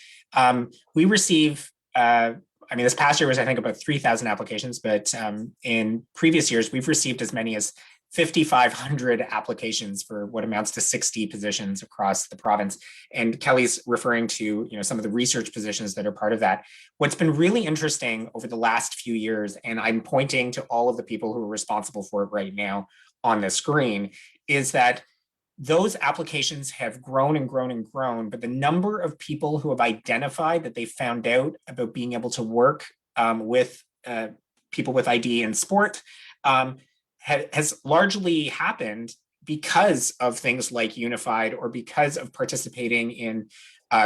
We receive, I mean, this past year was, I think, about 3,000 applications, but in previous years, we've received as many as 5,500 applications for what amounts to 60 positions across the province. And Kelly's referring to, you know, some of the research positions that are part of that. What's been really interesting over the last few years, and I'm pointing to all of the people who are responsible for it right now on the screen, is that those applications have grown and grown and grown, but the number of people who have identified that they found out about being able to work with people with ID in sport has largely happened because of things like Unified, or because of participating in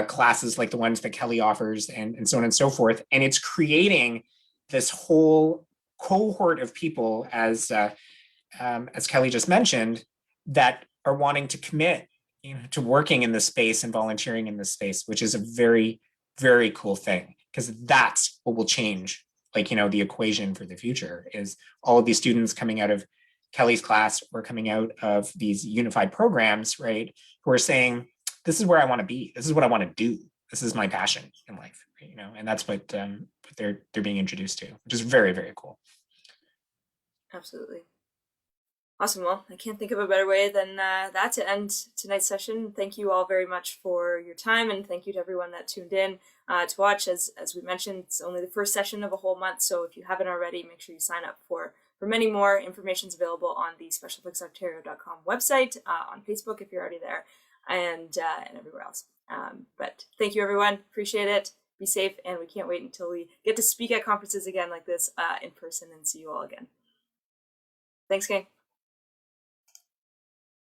classes like the ones that Kelly offers, and so on and so forth. And it's creating this whole cohort of people, as Kelly just mentioned, that are wanting to commit, you know, to working in this space and volunteering in this space, which is a very, very cool thing, because that's what will change, like, you know, the equation for the future is all of these students coming out of Kelly's class or coming out of these unified programs, right, who are saying, this is where I want to be. This is what I want to do. This is my passion in life, you know, and that's what they're being introduced to, which is very, very cool. Absolutely. Awesome. Well, I can't think of a better way than that to end tonight's session. Thank you all very much for your time, and thank you to everyone that tuned in to watch. As we mentioned, it's only the first session of a whole month, so if you haven't already, make sure you sign up for many more. Information's available on the specialolympicsontario.com website, on Facebook if you're already there, and everywhere else. But thank you, everyone. Appreciate it. Be safe, and we can't wait until we get to speak at conferences again like this in person and see you all again. Thanks, gang.